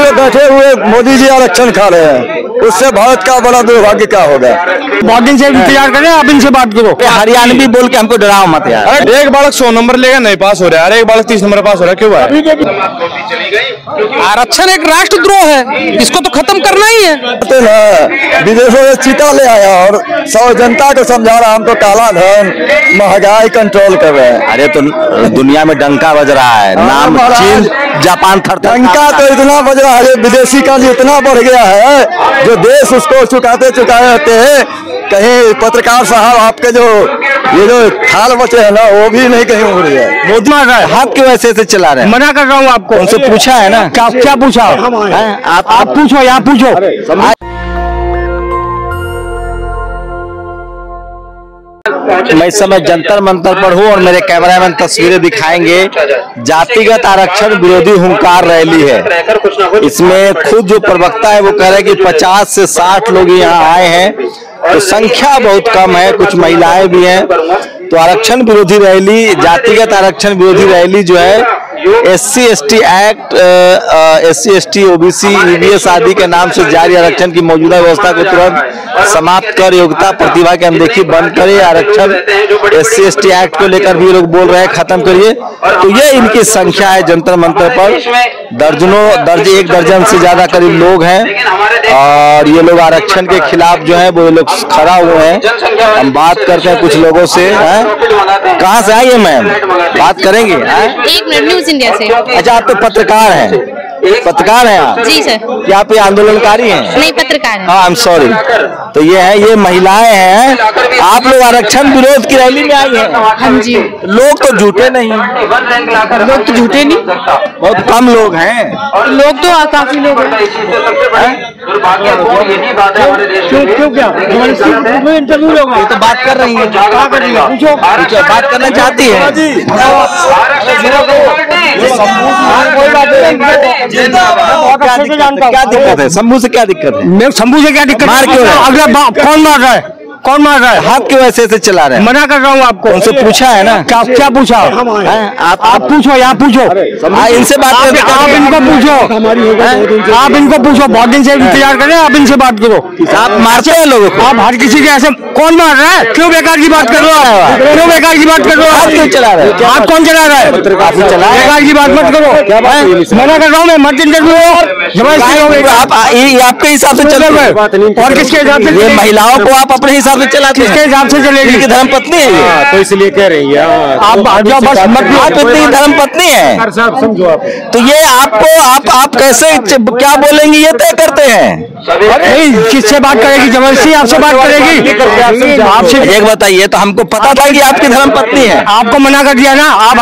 जो बैठे हुए मोदी जी आरक्षण खा रहे हैं, उससे भारत का बड़ा दुर्भाग्य क्या होगा। वॉकिंग से इंतजार करें, आप इनसे बात करो। हरियाणवी बोल के हमको डराओ मत यार। एक बालक 100 नंबर लेगा नहीं पास हो रहा है, एक बालक 30 नंबर पास हो रहा है, क्यों है? आरक्षण एक राष्ट्रद्रोह है, इसको तो खत्म करना ही है। विदेशों से चीता ले आया और सौ जनता को समझा रहा हम तो काला धन महंगाई कंट्रोल कर रहे हैं। अरे तो दुनिया में डंका बज रहा है, नाम चीन जापान डंका तो इतना बज रहा है, विदेशी का इतना बढ़ गया है जो देश उसको चुकाते रहते हैं। कहीं पत्रकार साहब आपके जो ये जो थाल बचे हैं ना, वो भी नहीं कहीं उड़ गया। मोदी हाथ की वजह से चला रहे हैं। मना कर रहा हूँ आपको। उनसे पूछा है ना, क्या पूछा? आप पूछो, यहाँ पूछो। मैं इस समय जंतर मंतर पर हूँ और मेरे कैमरामैन तस्वीरें दिखाएंगे। जातिगत आरक्षण विरोधी हुंकार रैली है। इसमें खुद जो प्रवक्ता है वो कह रहे हैं कि 50 से 60 लोग यहाँ आए हैं, तो संख्या बहुत कम है, कुछ महिलाएं भी हैं। तो आरक्षण विरोधी रैली, जातिगत आरक्षण विरोधी रैली जो है SC ST act, SC ST OBC EBS आदि के नाम से जारी आरक्षण की मौजूदा व्यवस्था को तुरंत समाप्त कर योग्यता प्रतिभा की अनदेखी बंद करे। आरक्षण SC ST एक्ट को लेकर भी लोग बोल रहे हैं खत्म करिए। तो ये इनकी संख्या है जंतर मंतर पर। एक दर्जन से ज्यादा करीब लोग हैं और ये लोग आरक्षण के खिलाफ जो है वो लोग खड़ा हुए हैं। हम बात करते हैं कुछ लोगों से। कहाँ से आई है मैम, बात करेंगे? 1 मिनट, न्यूज इंडिया से। अच्छा, आप तो पत्रकार हैं? पत्रकार हैं आप? जी सर। क्या आप ये आंदोलनकारी हैं? नहीं, पत्रकार हैं। हाँ, आई एम सॉरी। तो ये है, ये महिलाएं हैं। आप लोग आरक्षण विरोध की रैली में आई हैं? हाँ जी। लोग तो झूठे नहीं, लोग तो झूठे नहीं, बहुत कम लोग हैं। लोग तो काफी लोग हैं। क्यों क्या इंटरव्यू लोगे तो बात कर रही है, क्या कर रही है? पूछो, बात करना चाहती है। क्या दिक्कत है? शंभू से क्या दिक्कत है? शंभू से क्या दिक्कत? मार क्यों रहा है? अगला कौन मार रहा है? कौन मार रहा है? हाथ की वजह से चला रहे हैं। मना कर रहा हूँ आपको। उनसे पूछा है ना, क्या पूछा? आप पूछो, यहाँ पूछो। इनसे बात करें, आप इनको पूछो, आप इनको पूछो। बहुत दिन से इंतजार करें, आप इनसे बात करो। आप मारते हैं लोगों को? आप हर किसी के ऐसे कौन मार रहा है? क्यों बेकार की बात कर रहे हो? क्यों बेकार की बात कर रहे हो? हाथ क्यों चला रहे हैं? हाथ कौन चला रहा है? बेकार की बात मत करो। मना कर रहा हूँ मैं, मत इंटरव्यू। आप आपके हिसाब से चल रहे हैं और किसके हिसाब से? ये महिलाओं को आप अपने हिसाब से चलाते हैं? किसके हिसाब से चलेगी? इनकी धर्म पत्नी है ये, तो इसलिए कह रही है आप बस मत। आप इतनी धर्म पत्नी है समझो आप। तो ये आपको आप कैसे क्या बोलेंगी ये तय करते हैं? नहीं, किससे बात करेगी? जबरदस्ती आपसे बात करेगी? आपसे एक बताइए, तो हमको पता था कि आपकी धर्म पत्नी है। आपको मना कर दिया ना। आप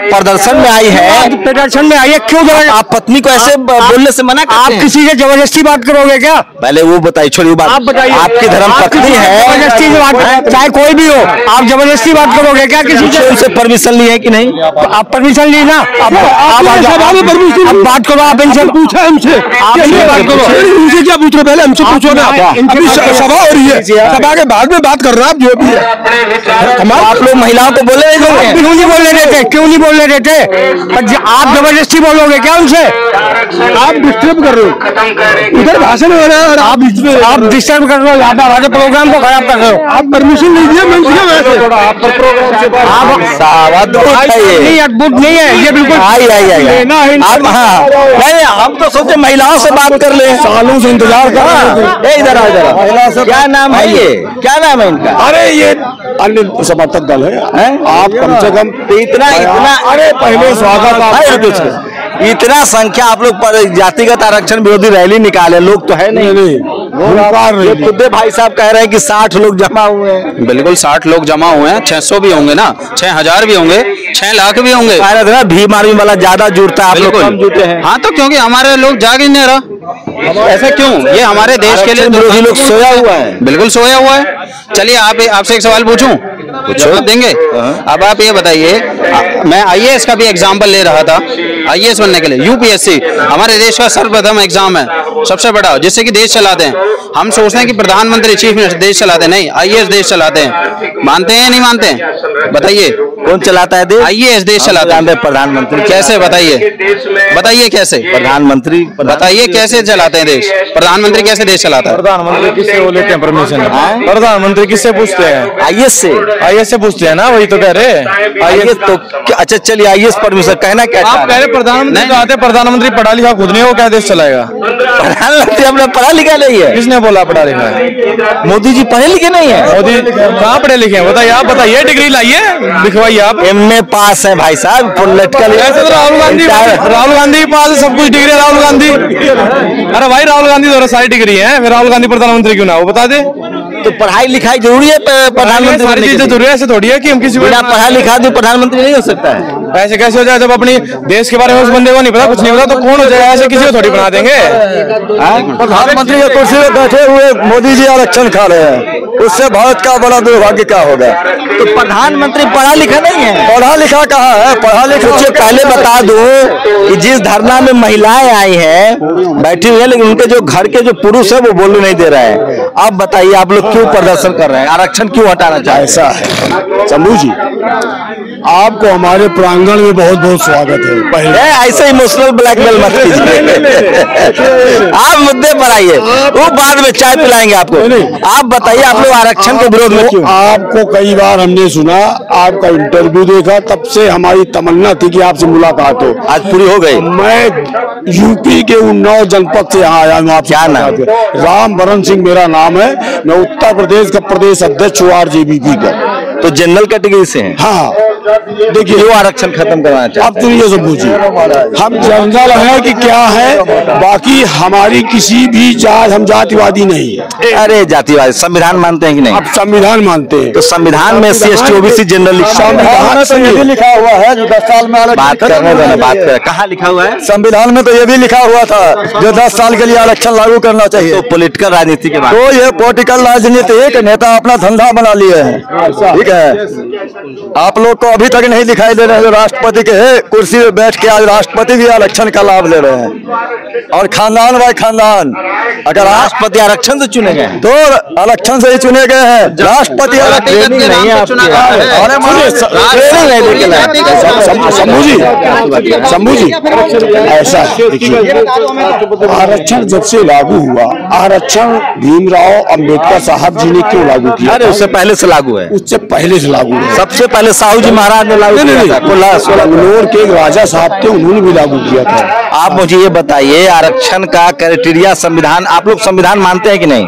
प्रदर्शन में आई है, प्रदर्शन में आई है, क्यों? आप पत्नी को ऐसे बोलने से मना करते हैं? आप किसी से जबरदस्ती बात करोगे क्या? पहले वो बताइए, छोड़िए बात। आप बताइए, आपकी धर्म पत्नी है, जबरदस्ती से बात, चाहे कोई भी हो, आप जबरदस्ती बात करोगे क्या किसी से? उनसे परमिशन ली है कि नहीं? आप परमिशन ली ना। अब बात करो, आप इनसे पूछा, हमसे आप बात करो। उनसे क्या पूछ रहे? पहले हमसे पूछो ना। अभी सभा हो रही है, सभा के बाद में बात कर रहे हैं आप जो भी है। आप लोग महिलाओं को बोले नहीं? क्यों नहीं बोलने देते? क्यों नहीं बोलने देते? आप जबरदस्ती बोलोगे क्या उनसे? आप डिस्टर्ब कर रहे हो, उधर भाषण हो रहा है और आप डिस्टर्ब कर रहे हो, यहाँ पे हमारे प्रोग्राम को खराब कर रहे हो। आप परमिशन नहीं दिया, मैं दिया वैसे। नहीं, अद्भुत नहीं है ये, बिल्कुल आप। हाँ, नहीं, हम तो सोचे महिलाओं से बात कर ले, सालों से इंतजार कर रहे हैं। इधर इधर क्या नाम है ये? क्या नाम है इनका? अरे ये अन्य समर्थक दल है। आप कम से कम इतना अरे पहले स्वागत। इतना संख्या आप लोग जातिगत आरक्षण विरोधी रैली निकाले, लोग तो है नहीं। खुद भाई साहब कह रहे हैं कि 60 लोग जमा हुए हैं। बिल्कुल 60 लोग जमा हुए हैं, 600 भी होंगे ना, 6000 भी होंगे, 6 लाख भी होंगे। भीम आर्मी वाला ज्यादा जुटता है, आप लोग कम जुटे हैं। हाँ, तो क्योंकि हमारे लोग जाग ही नहीं रहा। ऐसा क्यों? ये हमारे देश के लिए विरोधी लोग सोया हुआ है। बिल्कुल सोया हुआ है। चलिए आपसे एक सवाल पूछूं, जवाब देंगे? अब आप ये बताइए, मैं IAS का भी एग्जाम्पल ले रहा था। IAS बनने के लिए UPSC हमारे देश का सर्वप्रथम एग्जाम है, सबसे बड़ा, जिससे कि देश चलाते हैं। हम सोचते हैं कि प्रधानमंत्री चीफ मिनिस्टर देश चलाते हैं, नहीं, IAS देश चलाते हैं। मानते हैं नहीं मानते हैं? बताइए कौन चलाता है देश? IAS देश चलाता है। प्रधानमंत्री कैसे? बताइए कैसे? प्रधानमंत्री बताइए कैसे चलाते हैं देश? प्रधानमंत्री कैसे देश चलाता है? प्रधानमंत्री किससे वो लेते हैं परमिशन? प्रधानमंत्री किससे पूछते हैं? IAS से। IAS से पूछते हैं ना, वही तो कह रहे हैं। IAS तो अच्छा चलिए, IAS परमिशन कहना क्या? आप कह रहे प्रधानमंत्री आते, प्रधानमंत्री पढ़ा लिखा खुद नहीं, वो क्या देश चलाएगा? प्रधानमंत्री अपना पढ़ा लिखा नहीं है। किसने बोला पढ़ा लिखा है? मोदी जी पढ़े लिखे नहीं है। मोदी कहाँ पढ़े लिखे हैं? बताइए, आप बताइए, डिग्री लाइए, दिखवाइए आप। MA पास है भाई साहब, पॉलिटिकल। ऐसे तो राहुल गांधी पास है, सब कुछ डिग्री है राहुल गांधी। अरे भाई, राहुल गांधी द्वारा सारी डिग्री है, फिर राहुल गांधी प्रधानमंत्री क्यों ना? वो बता दे। तो पढ़ाई लिखाई जरूरी है प्रधानमंत्री? सारी चीजें जरूरी है, ऐसे थोड़ी है कि हम किसी बिना पढ़ा लिखा तो प्रधानमंत्री नहीं हो सकता है। ऐसे कैसे हो जाए? जब अपनी देश के बारे में उस बंदे को नहीं पता, कुछ नहीं पता, तो कौन हो जाए? ऐसे किसी को थोड़ी बना देंगे। प्रधानमंत्री की कुर्सी पे बैठे हुए मोदी जी आरक्षण खा रहे हैं, उससे भारत का बड़ा दुर्भाग्य क्या होगा? तो प्रधानमंत्री पढ़ा लिखा नहीं है। पढ़ा लिखा कहाँ है? पढ़ा लिखा सोचिए, पहले बता दूं कि जिस धरना में महिलाएं आई हैं, बैठी हुई है, लेकिन उनके जो घर के जो पुरुष है वो बोलने नहीं दे रहे हैं। आप बताइए, आप लोग क्यों प्रदर्शन कर रहे हैं? आरक्षण क्यों हटाना चाहते हैं? ऐसा है शंभू जी, आपको हमारे प्रांगण में बहुत बहुत स्वागत है। पहले ऐसे इमोशनल ब्लैकमेल मत कीजिए। आप मुद्दे पर आइए, वो बाद में चाय पिलाएंगे आपको। आप बताइए, आप लोग आरक्षण के विरोध में क्यों? आपको कई बार हमने सुना, आपका इंटरव्यू देखा, तब से हमारी तमन्ना थी कि आपसे मुलाकात हो। आज पूरी हो गई। मैं यूपी के उन्नाव जनपद से यहाँ आया हूँ। आप क्या नाम? राम बरन सिंह मेरा नाम है। मैं उत्तर प्रदेश का प्रदेश अध्यक्ष हूँ RJVP का। तो जनरल कैटेगरी से हैं? हाँ, देखिए, क्यों आरक्षण खत्म करवाना चाहते हैं? अब सुनिए शंभू जी, हम जनरल है कि क्या है, बाकी हमारी किसी भी जात, हम जातिवादी नहीं है। अरे जातिवादी संविधान मानते हैं कि नहीं? अब संविधान मानते हैं। तो संविधान में SC ST OBC जनरल संविधान में तो ये भी लिखा हुआ है जो 10 साल में बात करने देना, बात करें। कहाँ लिखा हुआ है? संविधान में तो ये भी लिखा हुआ था जो 10 साल के लिए आरक्षण लागू करना चाहिए। तो पॉलिटिकल राजनीति के बाद तो ये पॉलिटिकल राजनीति एक नेता अपना धंधा बना लिए हैं, ठीक है। आप लोग को अभी तक नहीं दिखाई दे रहे हैं जो राष्ट्रपति के कुर्सी पे बैठ के आज राष्ट्रपति भी आरक्षण का लाभ ले रहे हैं। और खानदान बाय खानदान, अगर राष्ट्रपति आरक्षण से चुने गए हैं तो आरक्षण से ही चुने गए हैं। राष्ट्रपति ट्रेनिंग नहीं है शंभू जी, ऐसा देखिए, आरक्षण जब से लागू हुआ, आरक्षण भीमराव अंबेडकर साहब जी ने क्यों लागू किया? अरे उससे पहले से लागू है। उससे पहले से लागू है। सबसे पहले साहू जी महाराज ने लागू किया था। कोल्हापुर के एक राजा साहब थे, उन्होंने भी लागू किया था। आप मुझे ये बताइए, आरक्षण का क्राइटेरिया संविधान, आप लोग संविधान मानते हैं कि नहीं?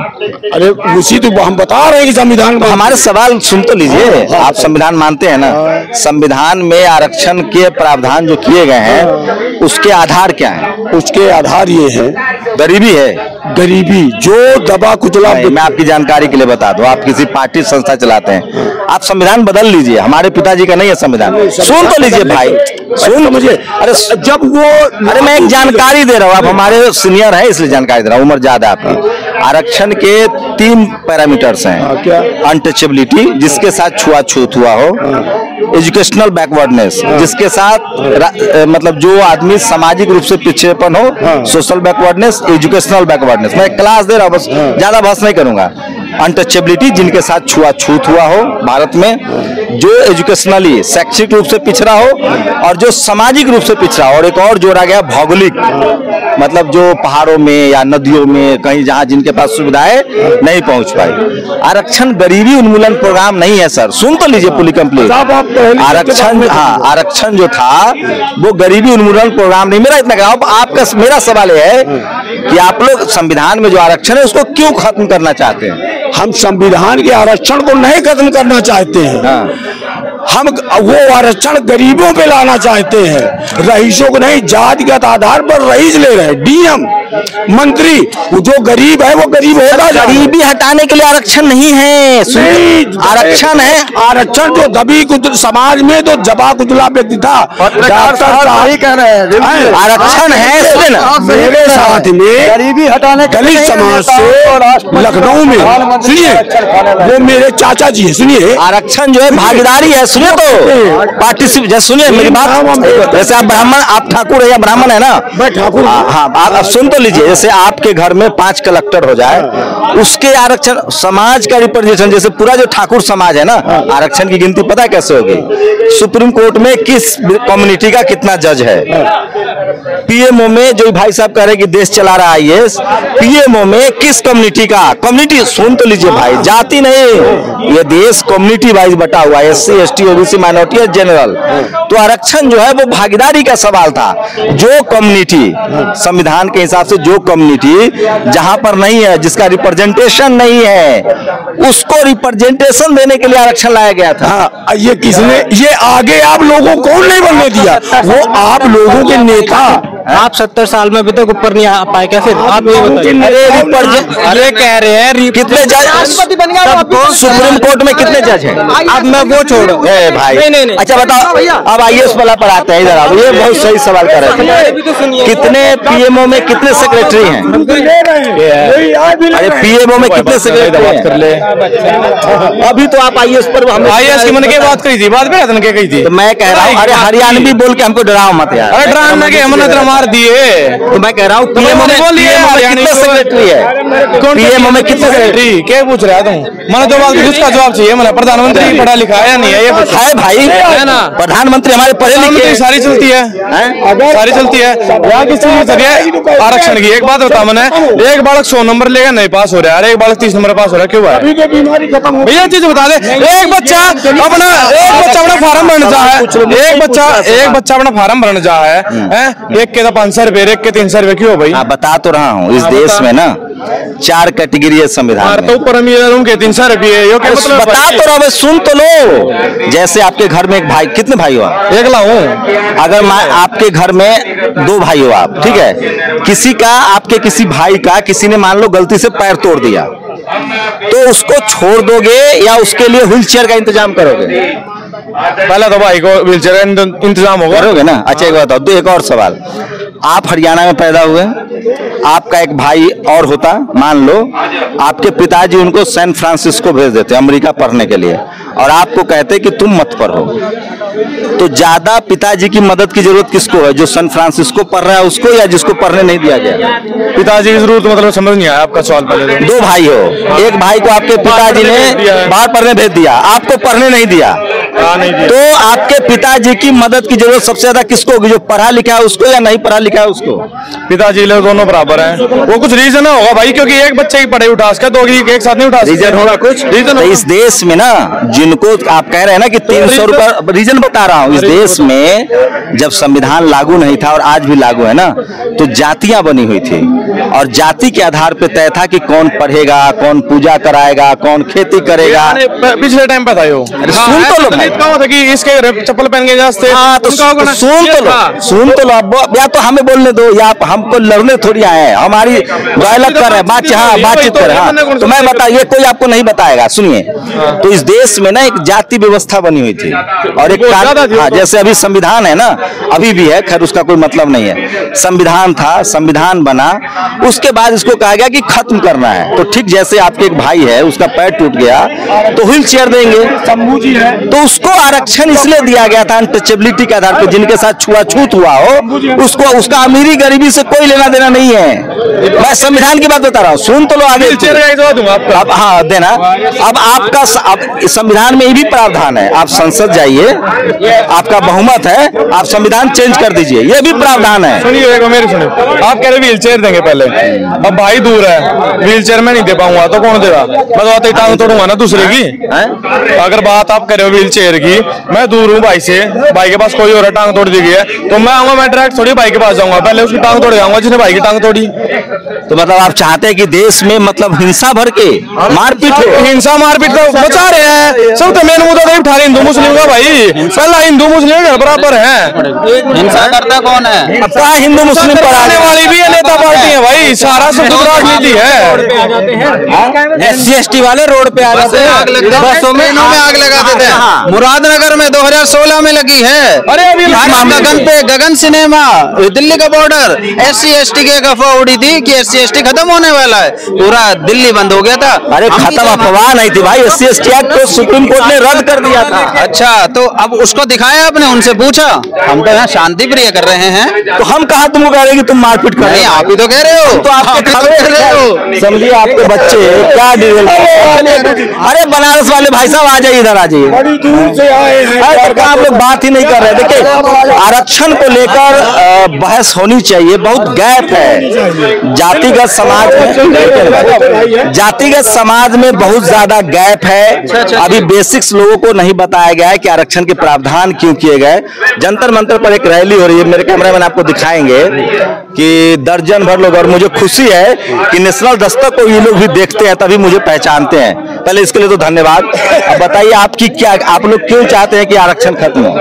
अरे उसी तो हम बता रहे हैं कि संविधान। हमारे सवाल सुन तो लीजिए, आप संविधान मानते हैं ना? संविधान में आरक्षण के प्रावधान जो किए गए हैं उसके आधार क्या है? उसके आधार ये है, गरीबी है। गरीबी जो दबा कुचला। मैं आपकी जानकारी के लिए बता दूं, आप किसी पार्टी संस्था चलाते हैं, आप संविधान बदल लीजिए। हमारे पिताजी का नहीं है संविधान, सुन तो लीजिए भाई, सुन मुझे। अरे जब वो, अरे मैं एक जानकारी दे रहा हूँ, आप हमारे सीनियर हैं इसलिए जानकारी दे रहा हूँ, उम्र ज्यादा आपकी। आरक्षण के 3 पैरामीटर्स हैं। क्या? अनटचेबिलिटी, जिसके साथ छुआछूत हुआ हो, एजुकेशनल बैकवर्डनेस, जिसके साथ मतलब जो आदमी सामाजिक रूप से पिछड़ेपन हो, सोशल बैकवर्डनेस, एजुकेशनल बैकवर्डनेस। मैं क्लास दे रहा हूँ, बस ज्यादा बहस नहीं करूंगा। अनटचेबिलिटी, जिनके साथ छुआछूत हुआ हो भारत में, जो एजुकेशनली शैक्षिक रूप से पिछड़ा हो, और जो सामाजिक रूप से पिछड़ा हो। और एक और जोड़ा गया भौगोलिक, मतलब जो पहाड़ों में या नदियों में कहीं जहां जिनके पास सुविधाएं नहीं पहुंच पाई। आरक्षण गरीबी उन्मूलन प्रोग्राम नहीं है सर, सुन तो लीजिए पूरी कंप्लीट। आरक्षण, हाँ, आरक्षण जो था वो गरीबी उन्मूलन प्रोग्राम नहीं। मेरा इतना अब आपका मेरा सवाल यह है कि आप लोग संविधान में जो आरक्षण है उसको क्यों खत्म करना चाहते हैं? हम संविधान के आरक्षण को नहीं खत्म करना चाहते हैं। हम वो आरक्षण गरीबों पे लाना चाहते हैं, रईसों को नहीं। जातिगत आधार पर रईस ले रहे हैं, डीएम मंत्री, जो गरीब है वो गरीब होगा। गरीबी हटाने के लिए आरक्षण नहीं है, आरक्षण है। आरक्षण जो दबी कुचल समाज में तो जबा कुचला व्यक्ति था, आरक्षण है। मेरे साथ में गरीबी हटाने दलित समाज से लखनऊ में, सुनिए, वो मेरे चाचा जी है, सुनिए। आरक्षण जो है भागीदारी है सुनिए तो पार्टिसिपेट, सुनिए मेरी बात। जैसे आप ब्राह्मण, आप ठाकुर है या ब्राह्मण है ना? मैं ठाकुर। हाँ, आप सुन तो लीजिए। जैसे आपके घर में 5 कलेक्टर हो जाए, उसके आरक्षण समाज का रिप्रेजेंटेशन, जैसे पूरा जो ठाकुर समाज है ना, आरक्षण की गिनती पता है कैसे होगी? सुप्रीम कोर्ट में किस कम्युनिटी का कितना जज है, पीएमओ में जो भाई साहब कह रहे कि देश चला रहा है आईएएस, पीएमओ में किस कम्युनिटी का, कम्युनिटी सुन तो लीजिए भाई, जाति नहीं, ये देश कम्युनिटी वाइज बटा हुआ है, SC ST OBC माइनॉरिटी और जनरल। तो आरक्षण जो है वो भागीदारी का सवाल था। जो कम्युनिटी संविधान के हिसाब से, जो कम्युनिटी जहां पर नहीं है, जिसका रिप्रेजेंटेशन नहीं है, उसको रिप्रेजेंटेशन देने के लिए आरक्षण लाया गया था। हाँ, ये किसने, ये आगे आप लोगों को कौन नहीं बनने दिया? वो आप लोगों के नेता। आप 70 साल में अभी तक ऊपर नहीं आ पाए क्या? फिर आप ये बताइए। अरे कह रहे हैं कितने जज सुप्रीम कोर्ट में कितने जज हैं? अब मैं वो छोड़ो भाई। नहीं। अच्छा बताओ, अब आईएएस वाला पर आते हैं, इधर आओ। ये बहुत सही सवाल कर रहे थे। कितने पीएमओ में कितने सेक्रेटरी हैं? अरे पीएमओ में कितने सेक्रेटरी हैं? अभी तो आप आईएएस पर, हम आईएएस की मन की बात करी थी, बात पे कही थी। तो मैं कह रहा हूँ, अरे हरियाणवी बोल के हमको डराओ मत यार। अरे डराने के हमने तो मार दिए। तो मैं कह रहा हूँ पीएमओ में कितने सेक्रेटरी है? पीएमओ में कितने सेक्रेटरी? क्या पूछ रहा तुम? मैंने तो बात उसका जवाब चाहिए। मैंने प्रधानमंत्री पढ़ा लिखा है या नहीं है? ये है भाई, है ना? प्रधानमंत्री हमारे पढ़े लिखे, सारी चलती है, सारी चलती है। यहाँ किस चीज चल रही है? आरक्षण की। एक बात बता, मैंने एक बालक 100 नंबर लेगा नहीं पास हो रहा है, एक बालक 30 नंबर पास हो रहा है, क्यों है? बीमारी खत्म हो। भैया चीज बता दे, एक बच्चा अपना फार्म भरने जा है, एक बच्चा अपना फार्म भरने जा है, एक के 500 रुपए, एक के 300 रुपए, क्यों भाई? बता तो रहा हूँ, इस देश में ना 4 कैटेगरी है संविधान में। ऊपर के 300 रुपये बता तो रहा, सुन तो लो। जैसे आपके घर में एक भाई, कितने भाई हो आप? अकेला हूँ। अगर आपके घर में 2 भाई हो आप, ठीक है, किसी का, आपके किसी भाई का किसी ने मान लो गलती से पैर तोड़ दिया, तो उसको छोड़ दोगे या उसके लिए व्हील चेयर का इंतजाम करोगे? पहले तो भाई को व्हील चेयर का इंतजाम होगा, करोगे ना? अच्छा एक बात बताओ, एक और सवाल। आप हरियाणा में पैदा हुए, आपका एक भाई और होता, मान लो आपके पिताजी उनको सैन फ्रांसिस्को भेज देते अमेरिका पढ़ने के लिए, और आपको कहते कि तुम मत पढ़ो, तो ज्यादा पिताजी की मदद की जरूरत किसको है? जो सैन फ्रांसिस्को पढ़ रहा है उसको, या जिसको पढ़ने नहीं दिया गया? पिताजी की जरूरत मतलब समझ नहीं आया आपका सवाल। पहले 2 भाई हो, एक भाई को आपके पिताजी ने बाहर पढ़ने भेज दिया, आपको पढ़ने नहीं दिया, तो आपके पिताजी की मदद की जरूरत सबसे ज्यादा किसको होगी? जो पढ़ा लिखा है उसको या नहीं पढ़ा लिखा है उसको? पिताजी लोग दोनों बराबर हैं। वो कुछ रीजन होगा भाई, क्योंकि एक बच्चे की पढ़ाई उठा सके, 2 की एक साथ नहीं उठा। रीजन होगा कुछ रीजन। तो इस देश में ना, जिनको आप कह रहे हैं ना कि 300 रुपए, रीजन बता रहा हूँ, इस देश में जब संविधान लागू नहीं था और आज भी लागू है ना, तो जातियां बनी हुई थी, और जाति के आधार पर तय था कि कौन पढ़ेगा, कौन पूजा कराएगा, कौन खेती करेगा। पिछले टाइम पे था यो। सुन तो लो भाई, कि इसके चप्पल पहन के जाते। तो सुन तो लो, या तो हमें बोलने दो, या हमको लड़ने थोड़ी आए हैं, हमारी डायलॉग कर रहे हैं, बातचीत कर रहे हैं। तो मैं बता, ये कोई आपको नहीं बताएगा, सुनिए। तो इस देश में ना एक जाति व्यवस्था बनी हुई थी, और एक जैसे अभी संविधान है ना, अभी भी है, खैर उसका कोई मतलब नहीं है। संविधान था, संविधान बना, उसके बाद इसको कहा गया कि खत्म करना है। तो ठीक जैसे आपके एक भाई है, उसका पैर टूट गया तो व्हील चेयर देंगे, तो उसको आरक्षण इसलिए दिया गया था अनटचेबिलिटी के आधार पर, जिनके साथ छुआछूत हुआ हो उसको, उसका अमीरी गरीबी से कोई लेना देना नहीं है। मैं संविधान की बात बता रहा हूँ, सुन तो लो आगे। अब हाँ देना। अब आपका संविधान में ये भी प्रावधान है, आप संसद जाइए, आपका बहुमत है, आप संविधान चेंज कर दीजिए, ये भी प्रावधान है। सुनिए मेरी सुनिए, आप कह रहे व्हील चेयर देंगे पहले, अब भाई दूर है, व्हील चेयर में नहीं दे पाऊंगा तो कौन देगा? मैं तो टांग तोड़ूंगा ना दूसरे की। अगर बात आप कर रहे हो व्हील चेयर की, मैं दूर हूँ भाई से, भाई के पास कोई और टांग तोड़ दी है, तो मैं आऊंगा, मैं डायरेक्ट थोड़ी भाई के पास जाऊंगा, पहले उसकी टांग तोड़ जाऊंगा जिसने भाई की टांग तोड़ी। तो मतलब आप चाहते हैं कि देश में मतलब हिंसा भर के मारपीट हो? हिंसा मारपीट तो बचा रहे हैं, सब तो मेन मुद्दा नहीं उठा रहे हिंदू मुस्लिम का भाई, पहला हिंदू मुस्लिम बराबर है। हिंसा करता कौन है? हिंदू मुस्लिम कराने वाली भी है नेता पार्टी है भाई, नहीं, सारा सब कुछ राजनीति है। SC/ST वाले रोड पे आ जाते हैं, बसों में आग लगाते थे। मुरादनगर में 2016 में लगी है। अरे अभी गगन पे गगन सिनेमा, दिल्ली का बॉर्डर, SC/ST की एक अफवाह उड़ी थी कि SC/ST खत्म होने वाला है, पूरा दिल्ली बंद हो गया था। अरे खत्म अफवाह नहीं थी भाई, SC/ST एक्ट को सुप्रीम कोर्ट ने रद्द कर दिया था। अच्छा, तो अब उसको दिखाया आपने, उनसे पूछा? हम तो यहाँ शांति प्रिय कर रहे हैं। तो हम कहा तुमको कह रहे कि तुम मारपीट कर रहे नहीं, हो? आप ही तो कह रहे हो। तो आपके खबर रहे हो, समझिए आपके बच्चे क्या डिटेल। अरे बनारस वाले भाई साहब आ जाइए, इधर आ जाइए। बड़ी दूर से आए हैं। आप लोग बात ही नहीं कर रहे। देखिए आरक्षण को लेकर बहस होनी चाहिए, बहुत गैप है जातिगत समाज में, जातिगत समाज में बहुत ज्यादा गैप है। अभी बेसिक्स लोगों को नहीं बताया गया है कि आरक्षण के प्रावधान क्यों किए गए। जंतर मंतर पर एक रैली हो रही है, मेरे कैमरामैन आपको दिखाएंगे कि दर्जन भर लोग, और मुझे खुशी है कि नेशनल दस्तक को ये लोग भी देखते हैं, तभी मुझे पहचानते हैं। पहले इसके लिए तो धन्यवाद। अब बताइए आपकी क्या, आप लोग क्यों चाहते हैं कि आरक्षण खत्म हो?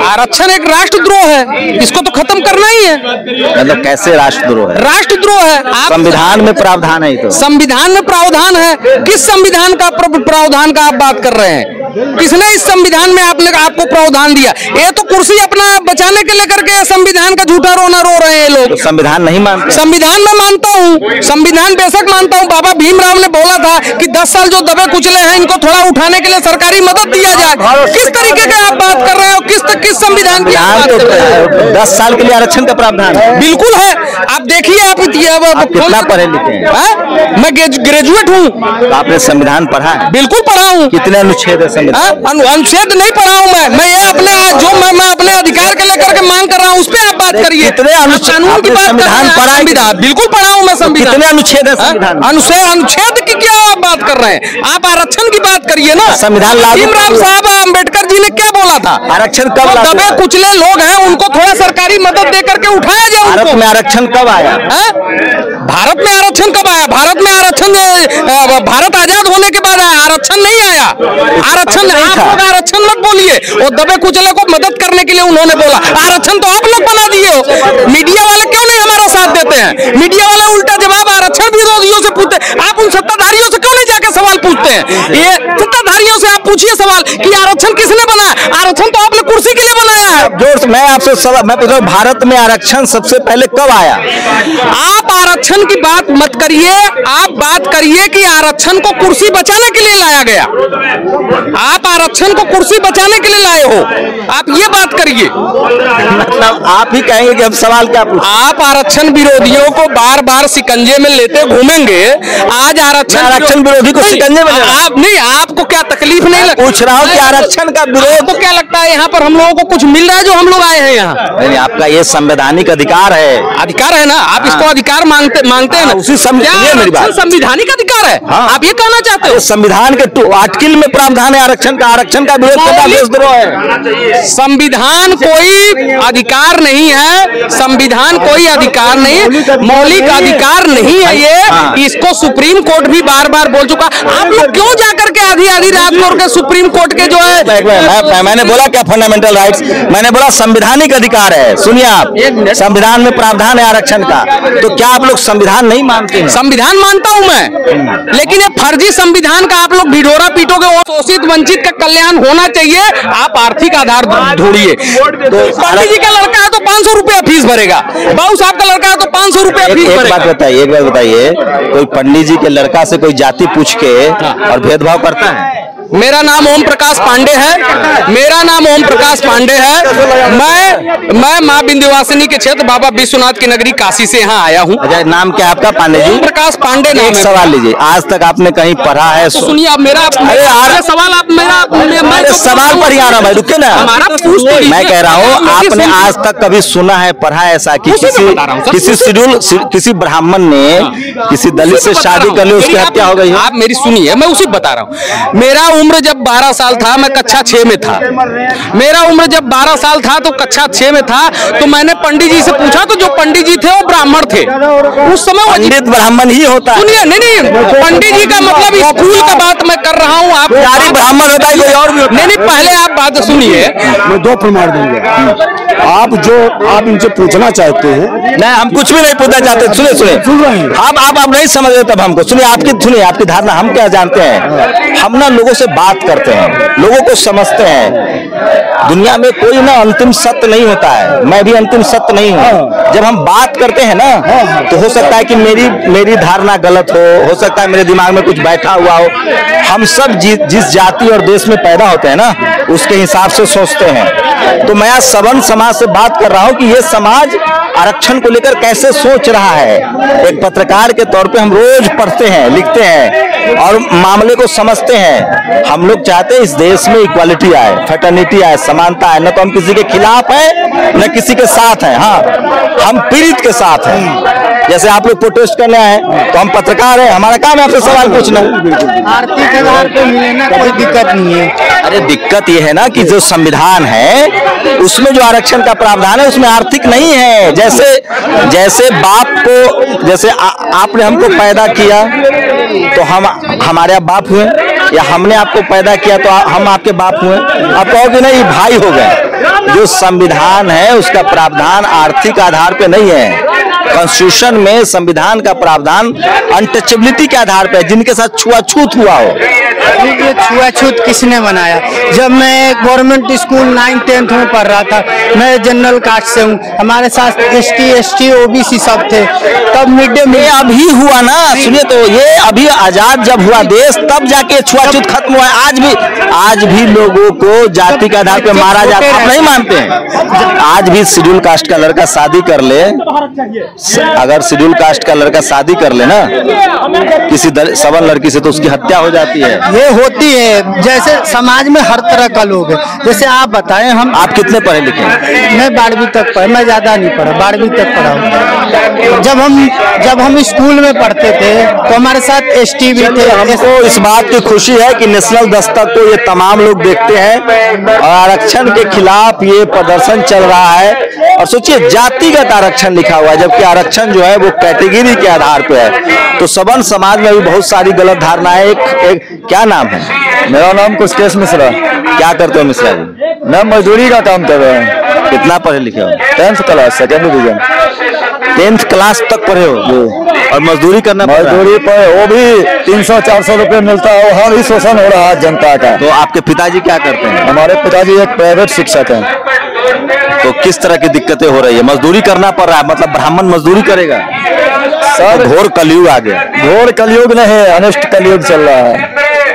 आरक्षण एक राष्ट्रद्रोह है, इसको तो खत्म करना ही है। मतलब कैसे राष्ट्रद्रोह है? राष्ट्रद्रोह है। आप संविधान में प्रावधान है, तो संविधान में प्रावधान है। किस संविधान का प्रावधान का आप बात कर रहे हैं? किसने इस संविधान में आपको प्रावधान दिया? ये तो कुर्सी अपना बचाने के लेकर के संविधान का झूठा रोना रो रहे हैं लोग। तो संविधान नहीं मानते? संविधान में मानता हूँ, संविधान बेशक मानता हूँ। बाबा भीमराव ने बोला था कि 10 साल जो दबे कुचले हैं इनको थोड़ा उठाने के लिए सरकारी मदद दिया जाए। किस तरीके का आप बात कर रहे हो? किस संविधान की बात कर रहे हो? 10 साल के लिए आरक्षण का प्रावधान है? बिल्कुल है। आप देखिए, आप कितना पढ़े लिखे हैं? मैं ग्रेजुएट हूँ। तो आपने संविधान पढ़ा है? बिल्कुल पढ़ा हूँ। कितने अनुच्छेद है संविधान? अनुच्छेद नहीं पढ़ा हूँ मैं ये अपने जो मैं अपने अधिकार के लेकर के मांग कर रहा हूँ उस पर आप बात करिए। कितने कानून की बात कर रहे हैं? संविधान बिल्कुल पढ़ा हूँ मैं। संविधान कितने अनुच्छेद है संविधान? अनुच्छेद की क्या आप बात कर रहे हैं? आप आरक्षण की बात करिए ना। संविधान लागू भीमराव साहब अम्बेडकर जी ने क्या बोला था? आरक्षण कब लागू? दबे कुचले लोग हैं, उनको थोड़ा सरकारी मदद दे करके उठाया जाए। भारत में आरक्षण कब आया? भारत में आरक्षण कब आया? भारत में आरक्षण भारत आजाद होने के बाद आया, आरक्षण नहीं आया। आरक्षण आप लोग आरक्षण मत बोलिए, वो दबे कुचले को मदद करने के लिए उन्होंने बोला। आरक्षण तो आप लोग बना दिए हो। मीडिया वाले क्यों नहीं हमारा साथ देते हैं? मीडिया वाले उल्टा जवाब आरक्षण विरोधियों से पूछते। आप उन सत्ताधारियों से क्यों नहीं जाके सवाल पूछते हैं? ये सत्ताधारियों से आप पूछिए सवाल कि आरक्षण किसने बनाया? आरक्षण तो आपने कुर्सी के लिए बनाया है। जोर, मैं आपसे सवाल मैं पूछ रहा हूँ, भारत में आरक्षण सबसे पहले कब आया? आप आरक्षण की बात मत करिए, आप बात करिए कि आरक्षण को कुर्सी बचाने के लिए लाया गया। आप आरक्षण को कुर्सी बचाने के लिए लाए हो, आप ये बात करिए। मतलब आप ही कहेंगे कि अब सवाल क्या पूछ? आप आरक्षण विरोधियों को बार बार शिकंजे में लेते घूमेंगे। आज आरक्षण विरोधी को शिकंजे में आप नहीं, आपको क्या तकलीफ नहीं लगती? पूछ रहा हूँ कि आरक्षण का विरोध तो क्या लगता है यहाँ पर हम लोगों को कुछ मिल रहा है जो हम लोग आए हैं यहाँ? नहीं, आपका ये संवैधानिक अधिकार है। अधिकार है ना, आप इसको अधिकार मांगते हैं ना? उसी मेरी बात संवैधानिक अधिकार है। आप ये कहना चाहते हो? संविधान के आर्टिकल में प्रावधान है आरक्षण का विरोध करना देशद्रोह है। संविधान कोई अधिकार नहीं है, संविधान कोई अधिकार नहीं, मौलिक अधिकार नहीं है ये। इसको सुप्रीम कोर्ट भी बार बार बोल चुका। आप लोग क्यों जाकर के आधी रात को सुप्रीम कोर्ट के जो है, मैंने बोला क्या फंडामेंटल राइट्स? मैंने बोला संवैधानिक अधिकार है। सुनिए आप, संविधान में प्रावधान है आरक्षण का, तो क्या आप लोग संविधान नहीं मानते हैं? संविधान मानता हूं मैं, लेकिन ये फर्जी संविधान का आप लोग भिडोरा पीटोगे। शोषित वंचित का कल्याण होना चाहिए, आप आर्थिक आधार ढूंढिए। तो पंडित जी का लड़का है तो 500 रुपया फीस भरेगा, बाबू साहब का लड़का है तो 500 रुपया फीस भरेगा। एक बात बताइए, कोई पंडित जी के लड़का से कोई जाति पूछ के और भेदभाव करता है? मेरा नाम ओम प्रकाश पांडे है। मेरा नाम ओम प्रकाश पांडे है। मैं माँ विंध्यवासिनी के क्षेत्र बाबा विश्वनाथ की नगरी काशी से यहाँ आया हूँ। अच्छा, नाम क्या आपका? पांडे जी। ओम प्रकाश पांडे नाम एक है। सवाल लीजिए, आज तक आपने कहीं पढ़ा है? तो सुनिए आप मेरा सवाल, आप मेरा सवाल पर ही आ रहा भाई, रुके ना। हमारा पूछ तो मैं कह रहा हूँ, आपने आज तक कभी सुना है, पढ़ा है ऐसा कि किसी ब्राह्मण ने किसी दलित से शादी कर ली, उसकी हत्या हो गई है? आप मेरी सुनिए, मैं उसी बता रहा हूँ। मेरा उम्र जब 12 साल था, मैं कक्षा 6 में था। मेरा उम्र जब 12 साल था तो कक्षा 6 में था, तो मैंने पंडित जी से पूछा, तो जो पंडित जी थे वो ब्राह्मण थे उस समय। पंडित ब्राह्मण ही होता है। सुनिए, नहीं, पंडित जी का मतलब स्कूल का बात मैं कर रहा हूँ। आप ब्राह्मण होता है, कोई और भी होता है। नहीं, पहले आप बात सुनिए, मैं 2 प्रमाण दूंगा। आप इनसे पूछना चाहते हैं। नहीं, हम कुछ भी नहीं पूछना चाहते। सुनिए सुन रहे हैं। आप नहीं समझ रहे, तब हमको सुनिए, आपकी धारणा। हम क्या जानते हैं, हम ना लोगों से बात करते हैं, लोगों को समझते हैं। दुनिया में कोई ना अंतिम सत्य नहीं होता है, मैं भी अंतिम सत्य नहीं हूँ। जब हम बात करते हैं ना, तो हो सकता है कि मेरी धारणा गलत हो सकता है मेरे दिमाग में कुछ बैठा हुआ हो। हम सब जिस जाति और देश में पैदा होते हैं ना, उसके हिसाब से सोचते हैं। तो मैं आज सवर्ण समाज से बात कर रहा हूँ कि ये समाज आरक्षण को लेकर कैसे सोच रहा है। एक पत्रकार के तौर पे हम रोज पढ़ते हैं, लिखते हैं और मामले को समझते हैं। हम लोग चाहते हैं इस देश में इक्वालिटी आए, फ्रेटर्निटी आए, समानता आए। न तो हम किसी के खिलाफ हैं, न किसी के साथ हैं। हाँ, हम पीड़ित के साथ हैं। जैसे आप लोग प्रोटेस्ट करने आए, तो हम पत्रकार हैं, हमारा काम है आपसे सवाल पूछना। आर्थिक आधार पे मिले ना, कोई दिक्कत नहीं है। अरे दिक्कत ये है ना कि जो संविधान है उसमें जो आरक्षण का प्रावधान है उसमें आर्थिक नहीं है। जैसे बाप को, जैसे आपने हमको पैदा किया तो हम हमारे बाप हुए, या हमने आपको पैदा किया तो हम आपके बाप हुए। आप कहोगे नहीं, भाई हो गए। जो संविधान है उसका प्रावधान आर्थिक आधार पे नहीं है। कॉन्स्टिट्यूशन में संविधान का प्रावधान अनटचेबिलिटी के आधार पे है, जिनके साथ छुआछूत हुआ हो। ये छुआछूत किसने बनाया? जब मैं गवर्नमेंट स्कूल 9th 10th में पढ़ रहा था, मैं जनरल कास्ट से हूँ, हमारे साथ ST OBC सब थे, तब मिड डे मील अभी हुआ ना। सुनिए, तो ये अभी आजाद जब हुआ देश, तब जाके छुआछूत खत्म हुआ है। आज भी लोगों को जाति के आधार पे मारा जाता है। आप नहीं मानते हैं? आज भी शेड्यूल कास्ट का लड़का शादी कर ले, अगर शेड्यूल कास्ट का लड़का शादी कर ले ना किसी सवर्ण लड़की से, तो उसकी हत्या हो जाती है। ये होती है। जैसे समाज में हर तरह का लोग है। जैसे आप बताएं, आप कितने पढ़े लिखे? मैं 12वीं तक पढ़ा, मैं ज्यादा नहीं पढ़ा, 12वीं तक पढ़ा हूँ। जब हम स्कूल में पढ़ते थे तो हमारे साथ ST भी थे। हमको इस बात की खुशी है कि नेशनल दस्तक को ये तमाम लोग देखते हैं और आरक्षण के खिलाफ ये प्रदर्शन चल रहा है। और सोचिए, जातिगत आरक्षण लिखा हुआ है, जबकि आरक्षण जो है वो कैटेगरी के आधार पे है। तो सवर्ण समाज में भी बहुत सारी गलत धारणाएं। एक क्या नाम है? मेरा नाम कुशकेश मिश्रा। क्या करते हो मिश्रा जी? मैं मजदूरी का काम कर रहा हूँ। कितना पढ़े लिखे हो? 10th class, 2nd division. 10th class तक पढ़े हो और मजदूरी करना? मजदूरी पर वो भी 300-400 रुपए मिलता है। वहाँ भी शोषण हो रहा है जनता का। तो आपके पिताजी क्या करते हैं? हमारे पिताजी एक प्राइवेट शिक्षक हैं। तो किस तरह की दिक्कतें हो रही है? मजदूरी करना पड़ रहा है, मतलब ब्राह्मण मजदूरी करेगा? सर, घोर कलयुग आ गया। घोर कलयुग नहीं, अनिष्ट कलयुग चल रहा है।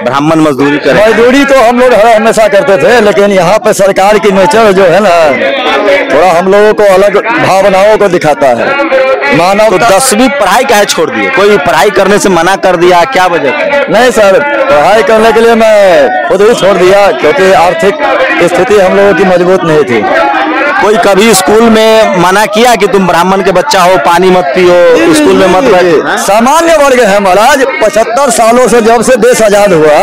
ब्राह्मण मजदूरी करे? मजदूरी तो हम लोग हमेशा करते थे, लेकिन यहाँ पे सरकार की नेचर जो है ना, थोड़ा हम लोगों को अलग भावनाओं को दिखाता है। मानव तो 10वीं पढ़ाई काहे छोड़ दिए? कोई पढ़ाई करने से मना कर दिया, क्या वजह? नहीं सर, पढ़ाई करने के लिए मैं खुद ही छोड़ दिया, क्योंकि आर्थिक स्थिति हम लोगों की मजबूत नहीं थी। कोई कभी स्कूल में मना किया कि तुम ब्राह्मण के बच्चा हो, पानी मत पियो, स्कूल में मत बैठो? सामान्य वर्ग है महाराज। 75 सालों से जब से देश आजाद हुआ,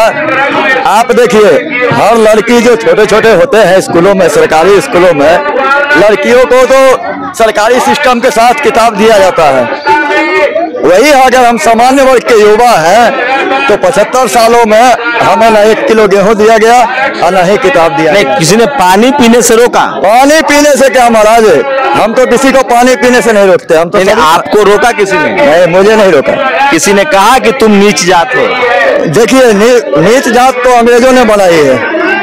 आप देखिए, हर लड़की जो छोटे छोटे होते हैं स्कूलों में, सरकारी स्कूलों में, लड़कियों को तो सरकारी सिस्टम के साथ किताब दिया जाता है। वही अगर हम सामान्य वर्ग के युवा हैं तो 75 सालों में हमें न 1 किलो गेहूं दिया गया और न ही किताब दिया गया। किसी ने पानी पीने से रोका? पानी पीने से क्या महाराज, हम तो किसी को पानी पीने से नहीं रोकते। हम तो आपको रोका किसी ने? नहीं, मुझे नहीं रोका। किसी ने कहा कि तुम नीच जात हो? देखिए, नीच जात तो अंग्रेजों ने बनाई है।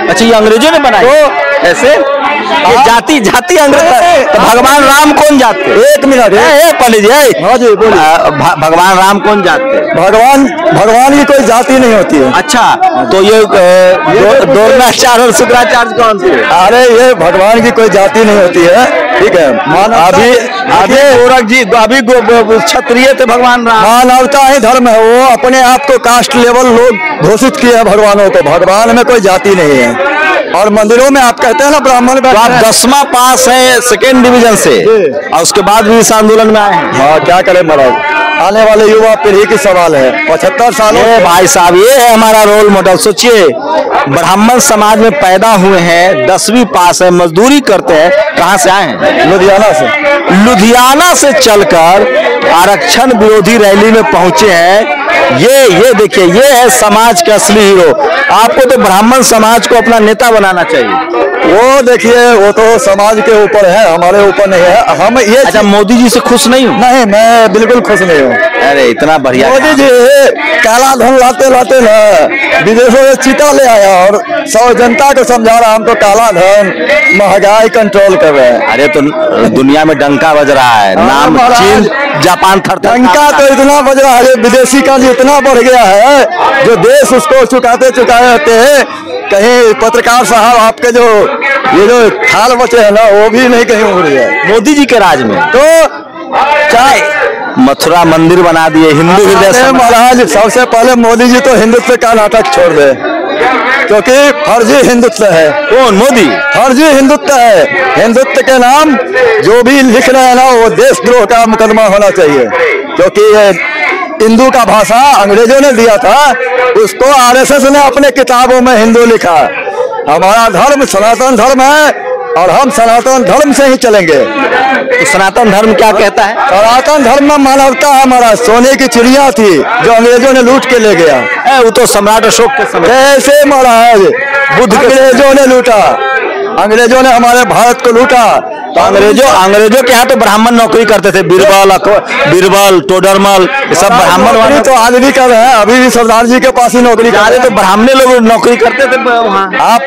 अच्छा, ये अंग्रेजों ने बनाई? तो ऐसे ये जाति अंग्रेज। तो भगवान राम कौन जात थे? 1 मिनट, पंडित जी। हाँ जी, बोलिए। भगवान राम कौन जात थे? भगवान की कोई जाति नहीं होती है। अच्छा, तो ये द्रोणाचार्य और शुक्राचार्य कौन थे? अरे, ये भगवान की कोई जाति नहीं होती है, ठीक है। अभी गोरख जी, अभी क्षत्रिय थे भगवान राम। मानवता ही धर्म है। वो अपने आप को कास्ट लेवल लोग घोषित किए हैं भगवानों को। भगवान में कोई जाति नहीं है। और मंदिरों में आप कहते हैं ना ब्राह्मण, तो आप 10वां पास है 2nd डिवीजन से, और उसके बाद भी इस आंदोलन में आए हैं। हाँ, क्या करें महाराज। आने वाले युवा पीढ़ी की सवाल है। 75 सालों भाई साहब, ये है हमारा रोल मॉडल। सोचिए, ब्राह्मण समाज में पैदा हुए हैं, 10वीं पास है, मजदूरी करते हैं। कहाँ से आए हैं? लुधियाना से चलकर आरक्षण विरोधी रैली में पहुंचे हैं। ये देखिए, ये है समाज के असली हीरो। आपको तो ब्राह्मण समाज को अपना नेता बनाना चाहिए। वो देखिए, वो तो समाज के ऊपर है, हमारे ऊपर नहीं है। हम ये अच्छा, मोदी जी से खुश नहीं हूँ? नहीं, मैं बिल्कुल खुश नहीं हूँ। अरे इतना बढ़िया मोदी जी काला धन लाते लाते ना विदेशों से चीता ले आया और सब जनता को समझा रहा हम तो काला धन महंगाई कंट्रोल कर रहे हैं। अरे तो दुनिया में डंका बज रहा है, नाम चीन जापान डंका तो इतना बज रहा है, विदेशी का इतना बढ़ गया है जो देश उसको चुकाते रहते हैं। कहीं पत्रकार साहब आपके जो ये जो थाल बचे हैं ना, वो भी नहीं कहीं उड़ गया मोदी जी के राज में। तो चाहे मथुरा मंदिर बना दिए, हिंदू हृदय महाराज। सबसे पहले मोदी जी तो हिंदुत्व का नाटक छोड़ दे, क्योंकि फर्जी हिंदुत्व है। कौन? मोदी। फर्जी हिंदुत्व है। हिंदुत्व के नाम जो भी लिख रहे हैं ना, वो देशद्रोह का मुकदमा होना चाहिए, क्योंकि हिंदू का भाषा अंग्रेजों ने दिया था, उसको आरएसएस ने अपने किताबों में हिंदू लिखा। हमारा धर्म सनातन धर्म है और हम सनातन धर्म से ही चलेंगे। तो सनातन धर्म क्या कहता है? सनातन धर्म में मानवता हमारा सोने की चिड़िया थी जो अंग्रेजों ने लूट के ले गया। वो तो सम्राट अशोक के समय कैसे महाराज बुद्ध अंग्रेजों ने लूटा, अंग्रेजों ने हमारे भारत को लूटा। तो अंग्रेजों के यहाँ तो ब्राह्मण नौकरी करते थे, बीरबल, टोडरमल, ये सब ब्राह्मण। तो आज भी कर रहे हैं, अभी भी सरदार जी के पास ही नौकरी कर रहे हैं। तो ब्राह्मण लोग नौकरी करते थे वहाँ। आप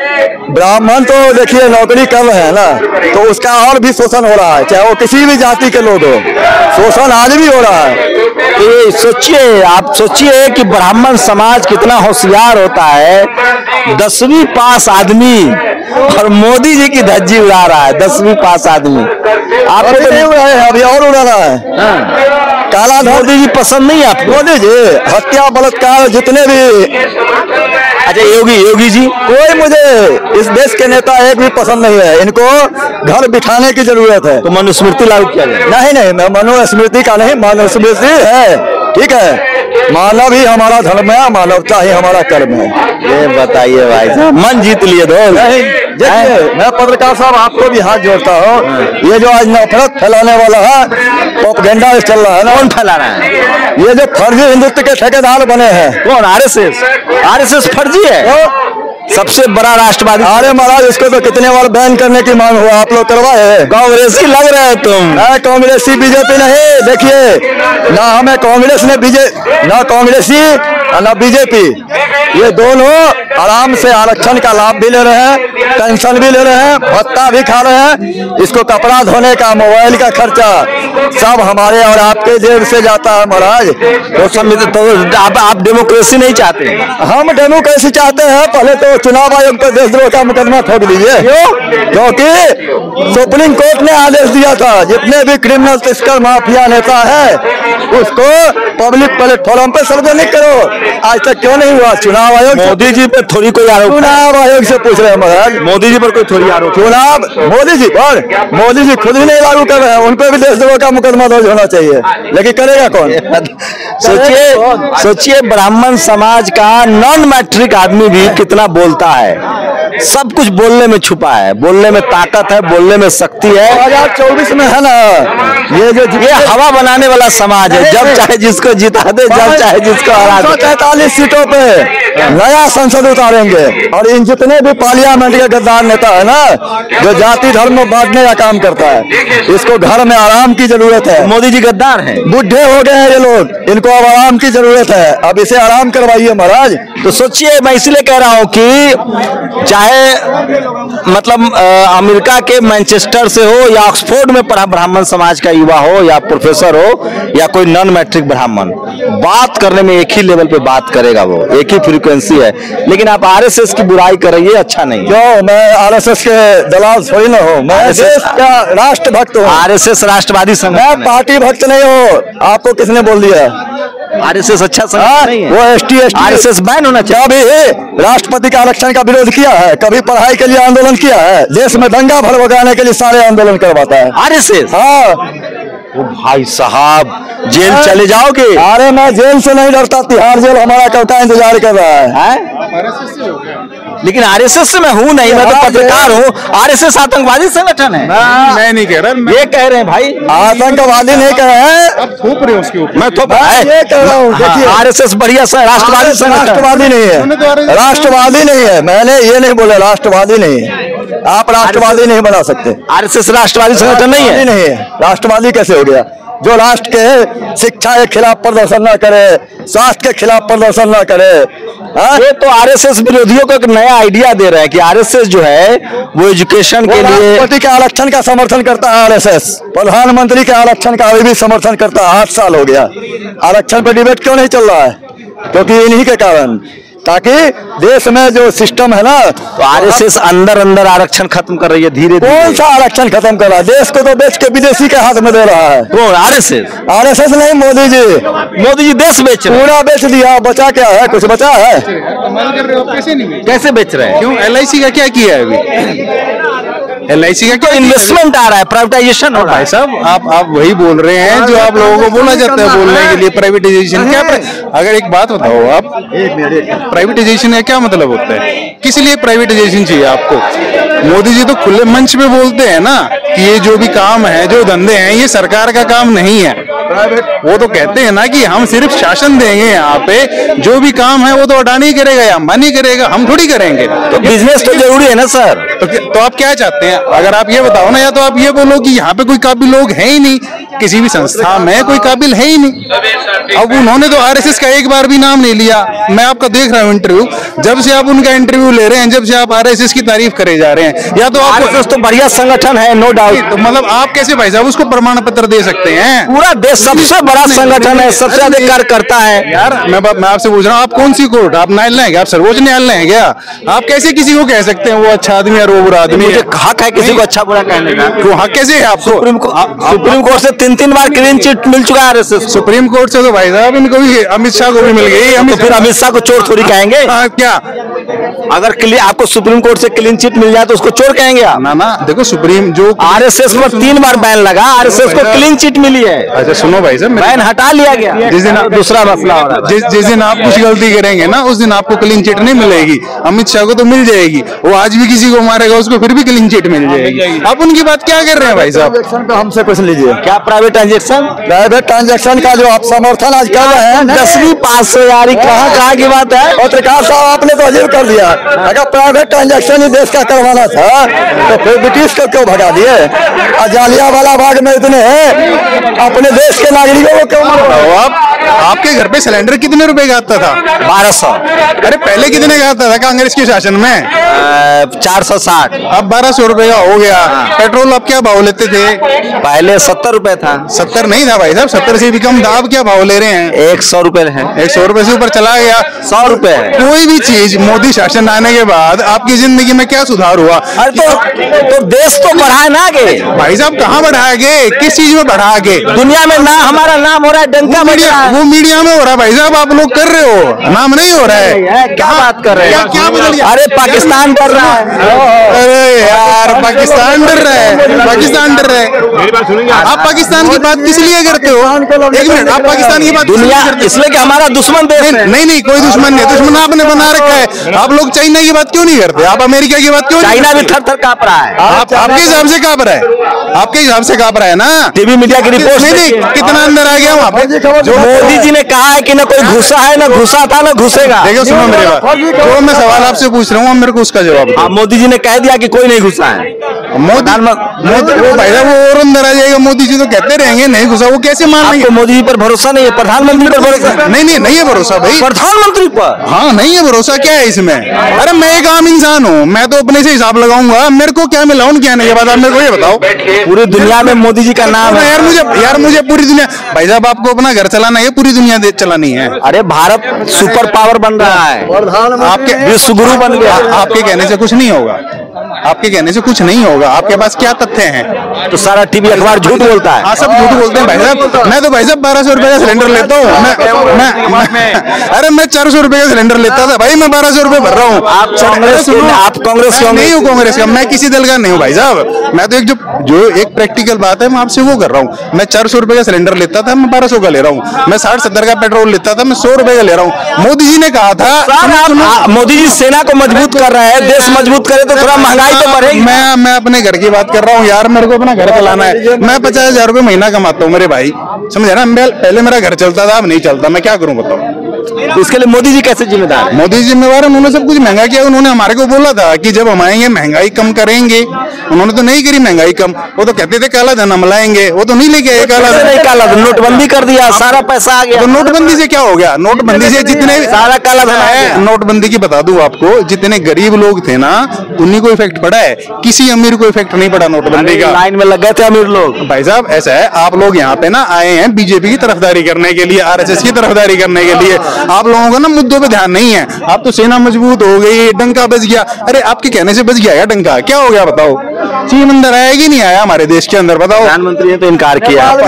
ब्राह्मण तो देखिए नौकरी कर रहे हैं ना, तो उसका और भी शोषण हो रहा है, चाहे वो किसी भी जाति के लोग हो, शोषण आज भी हो रहा है। तो ये सोचिए, आप सोचिए कि ब्राह्मण समाज कितना होशियार होता है। 10वीं पास आदमी और मोदी जी की धज्जी उड़ा रहा है। 10वीं पास आदमी आपको तो नहीं उड़ा है, अभी और उड़ा रहा है। काला मोदी जी पसंद नहीं आपको? मोदी जी हत्या बलात्कार जितने भी। अच्छा, योगी जी? कोई मुझे इस देश के नेता एक भी पसंद नहीं है। इनको घर बिठाने की जरूरत है। तो मनुस्मृति लागू किया जाए? नहीं, मैं मनुस्मृति का नहीं, मनुस्मृति है, ठीक है। मानव ही हमारा धर्म है, मानवता ही हमारा कर्म है। ये बताइए भाई साहब, मन जीत लिए दो। देखिए, मैं पत्रकार साहब आपको भी हाथ जोड़ता हूँ। ये जो आज नफरत फैलाने वाला है, प्रोपेगेंडा चल रहा है ना, कौन फैला रहा है? ये जो फर्जी हिंदुत्व के ठेकेदार बने हैं। कौन? आरएसएस फर्जी है, सबसे बड़ा राष्ट्रवादी। अरे महाराज, इसको तो कितने बार बैन करने की मांग हुआ, आप लोग करवाए? कांग्रेसी लग रहे हो तुम। कांग्रेसी बीजेपी नहीं। देखिए ना, हमें कांग्रेस ने ना कांग्रेसी ना बीजेपी, ये दोनों आराम से आरक्षण का लाभ भी ले रहे हैं, पेंशन भी ले रहे हैं, भत्ता भी खा रहे हैं। इसको कपड़ा धोने का, मोबाइल का खर्चा सब हमारे और आपके जेब से जाता है महाराज। तो आप डेमोक्रेसी नहीं चाहते? हम डेमोक्रेसी चाहते हैं। पहले तो चुनाव आयोग पर देशद्रोह का मुकदमा ठोक दीजिए, क्योंकि सुप्रीम कोर्ट ने आदेश दिया था जितने भी क्रिमिनल तस्कर माफिया नेता है उसको पब्लिक प्लेटफॉर्म पे सार्वजनिक करो। आज तक क्यों नहीं हुआ? चुनाव आयोग मोदी जी पे थोड़ी कोई आरोप? चुनाव आयोग से पूछ रहे हैं महाराज। मोदी जी पर कोई थोड़ी आरोप? चुनाव मोदी जी खुद ही नहीं लागू कर रहे हैं, उन पर भी देशद्रोह का मुकदमा दर्ज होना चाहिए, लेकिन करेगा कौन? सोचिए ब्राह्मण समाज का नॉन मैट्रिक आदमी भी कितना बोलता है। सब कुछ बोलने में छुपा है, बोलने में ताकत है, बोलने में शक्ति है। 2024 में है ना, ये हवा बनाने वाला समाज है। जब चाहे जिसको जिता दे, जब चाहे जिसको हरा दे। 143 सीटों पे नया संसद उतारेंगे, और इन जितने भी पार्लियामेंट के गद्दार नेता है ना, जो जाति धर्म में बांटने का काम करता है, इसको घर में आराम की जरूरत है। मोदी जी गद्दार हैं, बुढ़े हो गए हैं ये लोग, इनको अब आराम की जरूरत है। अब इसे आराम करवाइए महाराज। तो सोचिए, मैं इसलिए कह रहा हूँ कि चाहे मतलब अमेरिका के मैनचेस्टर से हो या ऑक्सफोर्ड में पढ़ा ब्राह्मण समाज का युवा हो या प्रोफेसर हो या कोई नॉन मैट्रिक ब्राह्मण, बात करने में एक ही लेवल पे बात करेगा, वो एक ही फ्रीक्वेंसी है। लेकिन आप आरएसएस की बुराई कर रही है, अच्छा नहीं। क्यों? मैं आरएसएस के दलाल थोड़ी ना हूँ, मैं देश का राष्ट्र भक्त हूँ। आरएसएस राष्ट्रवादी संगठन, मैं पार्टी भक्त नहीं हूँ। आपको किसने बोल दिया? आरएसएस अच्छा संगठन नहीं है। वो एसटी आरएसएस बैन होना चाहिए। कभी राष्ट्रपति का आरक्षण का विरोध किया है? कभी पढ़ाई के लिए आंदोलन किया है? देश में दंगा भड़काने के लिए सारे आंदोलन करवाता है आरएसएस। हाँ, ओ भाई साहब, जेल चले जाओगे? अरे मैं जेल से नहीं डरता, तिहाड़ जेल हमारा कब का इंतजार कर रहा है। लेकिन आरएसएस से मैं हूँ नहीं, मैं तो पत्रकार हूँ। आरएसएस आतंकवादी संगठन है? मैं नहीं कह रहा, ये कह रहे हैं भाई। आतंकवादी नहीं कह रहे हैं, आप थोप रहे हो उसके ऊपर। मैं तो ये कह रहा हूँ। देखिए आरएसएस बढ़िया राष्ट्रवादी संगठन, राष्ट्रवादी नहीं है, राष्ट्रवादी नहीं है। मैंने ये नहीं बोला राष्ट्रवादी नहीं है, आप राष्ट्रवादी नहीं बना सकते। आरएसएस राष्ट्रवादी संगठन नहीं है? नहीं है, राष्ट्रवादी कैसे हो गया? जो राष्ट्र के शिक्षा के खिलाफ प्रदर्शन न करे, स्वास्थ्य के खिलाफ प्रदर्शन न करे। ये तो आरएसएस विरोधियों को एक नया आइडिया दे रहा है कि आरएसएस जो है वो एजुकेशन के लिए राष्ट्रपति के आरक्षण का समर्थन करता है। आरएसएस प्रधानमंत्री के आरक्षण का अभी भी समर्थन करता है। 8 साल हो गया, आरक्षण पर डिबेट क्यों नहीं चल रहा है? क्योंकि इन्हीं के कारण, ताकि देश में जो सिस्टम है ना, तो आरएसएस अंदर अंदर आरक्षण खत्म कर रही है धीरे धीरे। कौन सा आरक्षण खत्म कर रहा है? देश को तो बेच के विदेशी के हाथ में दे रहा है। कौन? आरएसएस? आरएसएस नहीं, मोदी जी। मोदी जी देश बेच रहे हैं। पूरा बेच दिया, बचा क्या है? कुछ बचा है? कैसे बेच रहे हैं? क्यों? LIC का क्या किया है अभी? LIC का क्या इन्वेस्टमेंट आ रहा है, प्राइवेटाइजेशन हो रहा है। भाई साहब, आप वही बोल रहे हैं जो आप लोगों को बोला जाता है बोलने के लिए, प्राइवेटाइजेशन। क्या अगर एक बात बताओ आप, प्राइवेटाइजेशन का क्या मतलब होता है? किस लिए प्राइवेटाइजेशन चाहिए आपको? मोदी जी तो खुले मंच पे बोलते हैं ना कि ये जो भी काम है, जो धंधे हैं, ये सरकार का काम नहीं है। वो तो कहते हैं ना कि हम सिर्फ शासन देंगे, यहाँ पे जो भी काम है वो तो अडानी करेगा या अंबानी करेगा, हम थोड़ी करेंगे। तो बिजनेस तो जरूरी है ना सर। तो आप क्या चाहते हैं? अगर आप ये बताओ ना, या तो आप ये बोलो कि यहाँ पे कोई काबिल लोग हैं ही नहीं, किसी भी संस्था में कोई काबिल है ही नहीं। अब उन्होंने तो आरएसएस का एक बार भी नाम नहीं लिया। मैं आपका देख रहा हूँ इंटरव्यू, जब से आप उनका इंटरव्यू ले रहे हैं, जब से आप आरएसएस की तारीफ करे जा रहे हैं। या तो आरएसएस तो बढ़िया संगठन है, नो डाउट। तो मतलब आप कैसे भाई साहब उसको प्रमाण पत्र दे सकते हैं? पूरा देश सबसे बड़ा संगठन है, सबसे अधिक कार्य करता है। यार मैं आपसे पूछ रहा हूँ, आप कौन सी कोर्ट? आप न्यायालय है क्या? आप सर्वोच्च न्यायालय है क्या? आप कैसे किसी को कह सकते हैं वो अच्छा आदमी और वो बुरा आदमी? मुझे हक है किसी को अच्छा बुरा कहने का। क्यों हक कैसे है आपको? सुप्रीम कोर्ट से 3-3 बार क्लीन चिट मिल चुका है आरएसएस। सुप्रीम कोर्ट से तो भाई साहब इनको भी, अमित शाह को भी मिल गई। तो फिर अमित शाह को चोर थोड़ी कहेंगे? क्या अगर आपको सुप्रीम कोर्ट से क्लीन चिट मिल जाए तो उसको चोर कहेंगे आप? ना देखो, सुप्रीम जो आरएसएस पर 3 बार बैन लगा, आरएसएस को क्लीन चिट मिली है। अच्छा सुनो भाई साहब, बैन हटा लिया गया। जिस दिन दूसरा मसला हो रहा है, जिस दिन आप कुछ गलती करेंगे ना, उस दिन आपको क्लीन चिट नहीं मिलेगी। अमित शाह को तो मिल जाएगी, वो आज भी किसी को मारेगा उसको फिर भी क्लीन चिट मिल जाएगी। आप उनकी बात क्या कर रहे हैं भाई साहब? हमसे कुछ लीजिए। क्या प्राइवेट ट्रांजेक्शन? प्राइवेट ट्रांजैक्शन का जो आप समर्थन आज कर रहे हैं, 10वीं पास हो यार, कहाँ की बात है? पत्रकार साहब आपने तो अजीब कर दिया। अगर प्राइवेट ट्रांजैक्शन ही देश का करवाना था तो फिर ब्रिटिश को क्यों भगा दिए? जालियांवाला बाग में इतने अपने देश के नागरिकों को क्यों मरवाओ? आपके घर पे सिलेंडर कितने रुपए का आता था? 1200। अरे पहले कितने का आता था कांग्रेस के शासन में? 460। अब 1200 रुपए का हो गया। पेट्रोल अब क्या भाव लेते थे? पहले 70 रुपए था। 70 नहीं था भाई साहब, 70 से भी कम था। अब क्या भाव ले रहे हैं? 100 रुपए है। 100 रुपए से ऊपर चला गया। 100 रुपए है। कोई भी चीज मोदी शासन आने के बाद आपकी जिंदगी में क्या सुधार हुआ? अरे तो देश तो बढ़ा है ना आगे। भाई साहब कहाँ बढ़ा आगे? किस चीज में बढ़ा आगे? दुनिया में ना हमारा नाम हो रहा है, डंका वो मीडिया में हो रहा है भाई साहब, आप लोग कर रहे हो, नाम नहीं हो रहा है। क्या बात कर रहे हैं? क्या बदल गया? अरे पाकिस्तान डर रहा है। अरे यार पाकिस्तान डर रहा है, पाकिस्तान डर रहा है। आप पाकिस्तान की बात किस लिए करते हो? एक मिनट, आप पाकिस्तान की बात दुनिया इसलिए कि हमारा दुश्मन देश है। नहीं कोई दुश्मन नहीं, दुश्मन आपने बना रखा है। आप लोग चाइना की बात क्यों नहीं करते? आप अमेरिका की बात क्यों? चाइना भी थर-थर कांप रहा है। आपके हिसाब से कांप रहा है, आपके हिसाब से कांप रहा है ना? टीवी मीडिया की रिपोर्ट नहीं कितना अंदर आ गया वहाँ पे। जो मोदी जी ने कहा है कि न कोई घुसा है, न घुसा था, न घुसेगा। देखो सुनो मेरी बात, जो मैं सवाल आपसे पूछ रहा हूँ मेरे को उसका जवाब दो। मोदी जी ने कह दिया कि कोई नहीं घुसा है। मोदी वो भाई साहब वो और अंदर आ जाएगा। मोदी जी तो कहते रहेंगे नहीं घुसा, वो कैसे मान लेंगे? मोदी जी पर भरोसा नहीं है, प्रधानमंत्री पर भरोसा? नहीं है भरोसा भाई प्रधानमंत्री पर। हाँ नहीं है भरोसा, क्या है इसमें? अरे मैं एक आम इंसान हूँ, मैं तो अपने से हिसाब लगाऊंगा। मेरे को क्या मिला उनके आने के बाद? आप मेरे को ये बताओ। पूरी दुनिया में मोदी जी का नाम है यार मुझे पूरी दुनिया, भाई साहब आपको अपना घर चलाना है, पूरी दुनिया चलानी है। अरे भारत सुपर पावर बन रहा है, आपके विश्व गुरु बन गया। आपके कहने से कुछ नहीं होगा। आपके कहने से कुछ नहीं होगा। आपके पास क्या तथ्य हैं? तो सारा टीवी अखबार झूठ बोलता है। हाँ, सब झूठ बोलते हैं भाई साहब। मैं तो भाई साहब 1200 रुपए का सिलेंडर लेता हूँ। अरे मैं 400 रुपए का सिलेंडर लेता था भाई, मैं 1200 रुपए भर रहा हूँ। आप कांग्रेस नहीं हूँ कांग्रेस का, मैं किसी दल का नहीं हूँ भाई साहब। मैं तो एक जो एक प्रैक्टिकल बात है मैं आपसे वो कर रहा हूँ। मैं 400 रुपए का सिलेंडर लेता था, मैं 1200 का ले रहा हूँ। मैं 60-70 का पेट्रोल लेता था, मैं 100 रुपए का ले रहा हूँ। मोदी जी ने कहा था, मोदी जी सेना को मजबूत कर रहे हैं, देश मजबूत करे तो थोड़ा महंगाई तो बढ़ेगी। मैं अपने घर की बात कर रहा हूँ यार, मेरे को अपना घर चलाना है। मैं 50,000 रुपए महीना कमाता हूँ मेरे भाई, समझे ना। पहले मेरा घर चलता था, अब नहीं चलता, मैं क्या करूँ बताओ। तो इसके लिए मोदी जी कैसे जिम्मेदार है? मोदी जी जिम्मेवार, उन्होंने सब कुछ महंगा किया। उन्होंने हमारे को बोला था कि जब हम आएंगे महंगाई कम करेंगे। उन्होंने तो नहीं करी महंगाई कम, वो तो कहते थे काला धन हम लाएंगे, वो तो नहीं लेके आए काला धन। नहीं, काला धन नोटबंदी कर दिया, सारा पैसा आ गया। तो नोटबंदी से क्या हो गया? नोटबंदी से जितने सारा काला धन है। नोटबंदी की बता दूं आपको, जितने गरीब लोग थे ना उन्हीं को इफेक्ट पड़ा है, किसी अमीर को इफेक्ट नहीं पड़ा नोटबंदी का। लाइन में लग गए थे अमीर लोग। भाई साहब ऐसा है, आप लोग यहाँ पे ना आए हैं बीजेपी की तरफदारी करने के लिए, आरएसएस की तरफदारी करने के लिए। आप लोगों का ना मुद्दों पे ध्यान नहीं है। आप तो सेना मजबूत हो गई, डंका बज गया। अरे आपके कहने से बज गया या डंका? क्या हो गया बताओ? चीन अंदर आया कि नहीं आया हमारे देश के अंदर? बताओ। प्रधानमंत्री ने तो इनकार किया। आप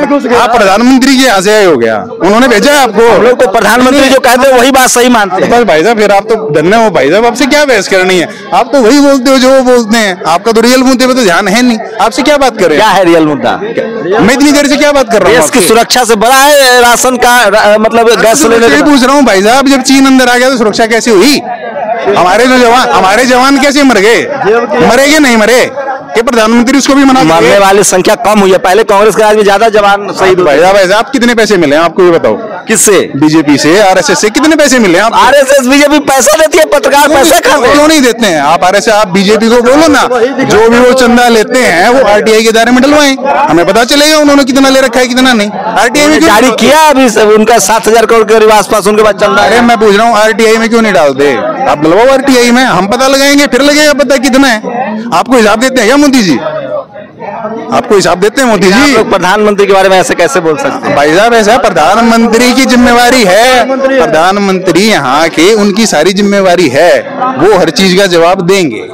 प्रधानमंत्री के यहाँ से आए हो गया, उन्होंने भेजा है आपको। हम लोग तो प्रधानमंत्री जो कहते हैं वही बात सही मानते हैं। बस भाई साहब फिर आप तो धन्य हो भाई साहब, आपसे क्या बहस करनी है? आप तो वही बोलते हो जो वो बोलते हैं। आपका तो रियल मुद्दे पे तो ध्यान है नहीं, आपसे क्या बात करें? क्या है रियल मुद्दा? मैं इतनी देर से क्या बात कर रहा हूँ? देश की सुरक्षा से बड़ा है राशन का, मतलब गैस सिलेंडर। पूछ रहा हूँ भाई साहब, जब चीन अंदर आ गया तो सुरक्षा कैसे हुई? हमारे जवान कैसे मर गए? मरेगे नहीं मरे? ये प्रधानमंत्री उसको भी मना मरने वाली संख्या कम हुई है, पहले कांग्रेस के राज में ज्यादा जवान शहीद हुए। भाई साहब कितने पैसे मिले आपको ये बताओ? किससे? बीजेपी से, आरएसएस से कितने पैसे मिले? आप आरएसएस बीजेपी पैसा देती है, पत्रकार पैसा खाते हैं। क्यों नहीं देते हैं? आप आरएसएस, आप बीजेपी को बोलो ना, जो भी वो चंदा लेते हैं वो आरटीआई के दायरे में डलवाएं, हमें पता चलेगा उन्होंने कितना ले रखा है कितना नहीं। आरटीआई में जारी किया अभी उनका 7,000 करोड़ के आसपास उनके बाद चंदा। अरे मैं पूछ रहा हूँ आरटीआई में क्यों नहीं डालते? आप डलवाओ आरटीआई में, हम पता लगाएंगे, फिर लगेगा पता कितना है। आपको हिसाब देते हैं क्या मोदी जी? आपको हिसाब देते हैं मोदी जी? प्रधानमंत्री के बारे में ऐसे कैसे बोल सकते हैं? भाई साहब ऐसा प्रधानमंत्री की जिम्मेवारी है, प्रधानमंत्री यहाँ के, उनकी सारी जिम्मेवारी है, वो हर चीज का जवाब देंगे।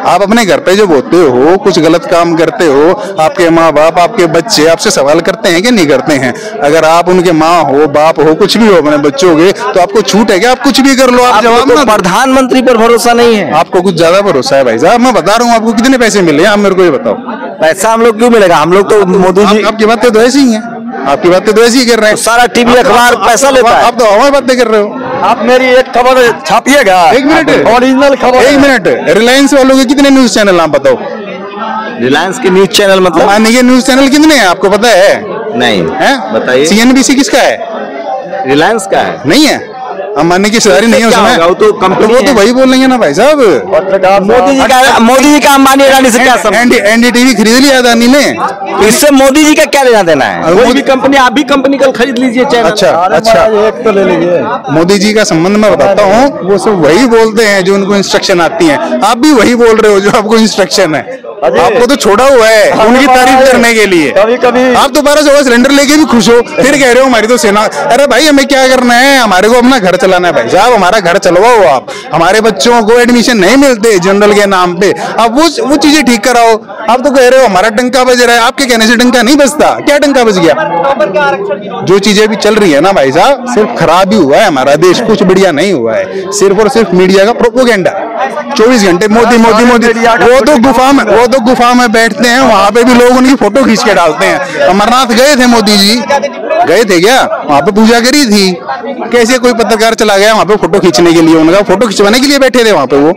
आप अपने घर पे जो बोलते हो, कुछ गलत काम करते हो, आपके माँ बाप, आपके बच्चे आपसे सवाल करते हैं कि नहीं करते हैं? अगर आप उनके माँ हो, बाप हो, कुछ भी हो अपने बच्चों के, तो आपको छूट है क्या? आप कुछ भी कर लो, आप जवाब ना। प्रधानमंत्री पर भरोसा नहीं है आपको? कुछ ज्यादा भरोसा है भाई साहब। मैं बता रहा हूँ आपको कितने पैसे मिले, आप मेरे को ये बताओ। पैसा हम लोग क्यों मिलेगा? हम लोग तो मोदी जी, आपकी बातें तो ऐसी ही है, आपकी बातें तो ऐसी ही कर रहे हैं। सारा टीवी अखबार पैसा लेता है। आप तो हमारी बातें कर रहे हो। आप मेरी एक खबर छापिएगा, एक मिनट, ओरिजिनल खबर। एक मिनट, रिलायंस वालों के कितने न्यूज चैनल आप बताओ? रिलायंस के न्यूज चैनल मतलब मानने के न्यूज चैनल कितने हैं आपको पता है? नहीं है, बताइए। सीएनबीसी किसका है? रिलायंस का है। नहीं है, अंबानी की हिस्सेदारी नहीं है उसमें। वो तो कंपनी, वो तो वही बोलेंगे ना भाई साहब। मोदी जी का अंबानी अडानी से क्या संबंध? एनडीटीवी खरीद लिया अदानी ने, इससे मोदी जी का क्या लेना देना है? कोई भी कंपनी, आप भी कंपनी कल खरीद लीजिए चैनल। अच्छा, एक तो ले लीजिए। मोदी जी का संबंध मैं बताता हूँ, वो सब वही बोलते हैं जो उनको इंस्ट्रक्शन आती है। आप भी वही बोल रहे हो जो आपको इंस्ट्रक्शन है। आपको तो छोड़ा हुआ है उनकी तारीफ करने के लिए। कभी आप तो 1200 का सिलेंडर लेके भी खुश हो, फिर कह रहे हो हमारी तो सेना। अरे भाई हमें क्या करना है? हमारे को अपना घर चलाना है भाई साहब, हमारा घर चलवाओ आप। हमारे बच्चों को एडमिशन नहीं मिलते जनरल के नाम पे, आप वो चीजें ठीक कराओ। आप तो कह रहे हो हमारा डंका बज रहा है, आपके कहने से डंका नहीं बजता। क्या डंका बज गया? जो चीजें भी चल रही है ना भाई साहब, सिर्फ खराब ही हुआ है हमारा देश, कुछ बढ़िया नहीं हुआ है। सिर्फ और सिर्फ मीडिया का प्रोपोगेंडा। 24 घंटे मोदी मोदी मोदी। वो तो गुफा में बैठते हैं, वहां पे भी लोग उनकी फोटो खींच के डालते हैं। अमरनाथ गए थे मोदी जी, गए थे क्या? वहां पे पूजा करी थी। कैसे कोई पत्रकार चला गया वहां पे फोटो खींचने के लिए? उनका फोटो खिंचवाने के लिए बैठे थे वहां पे। वो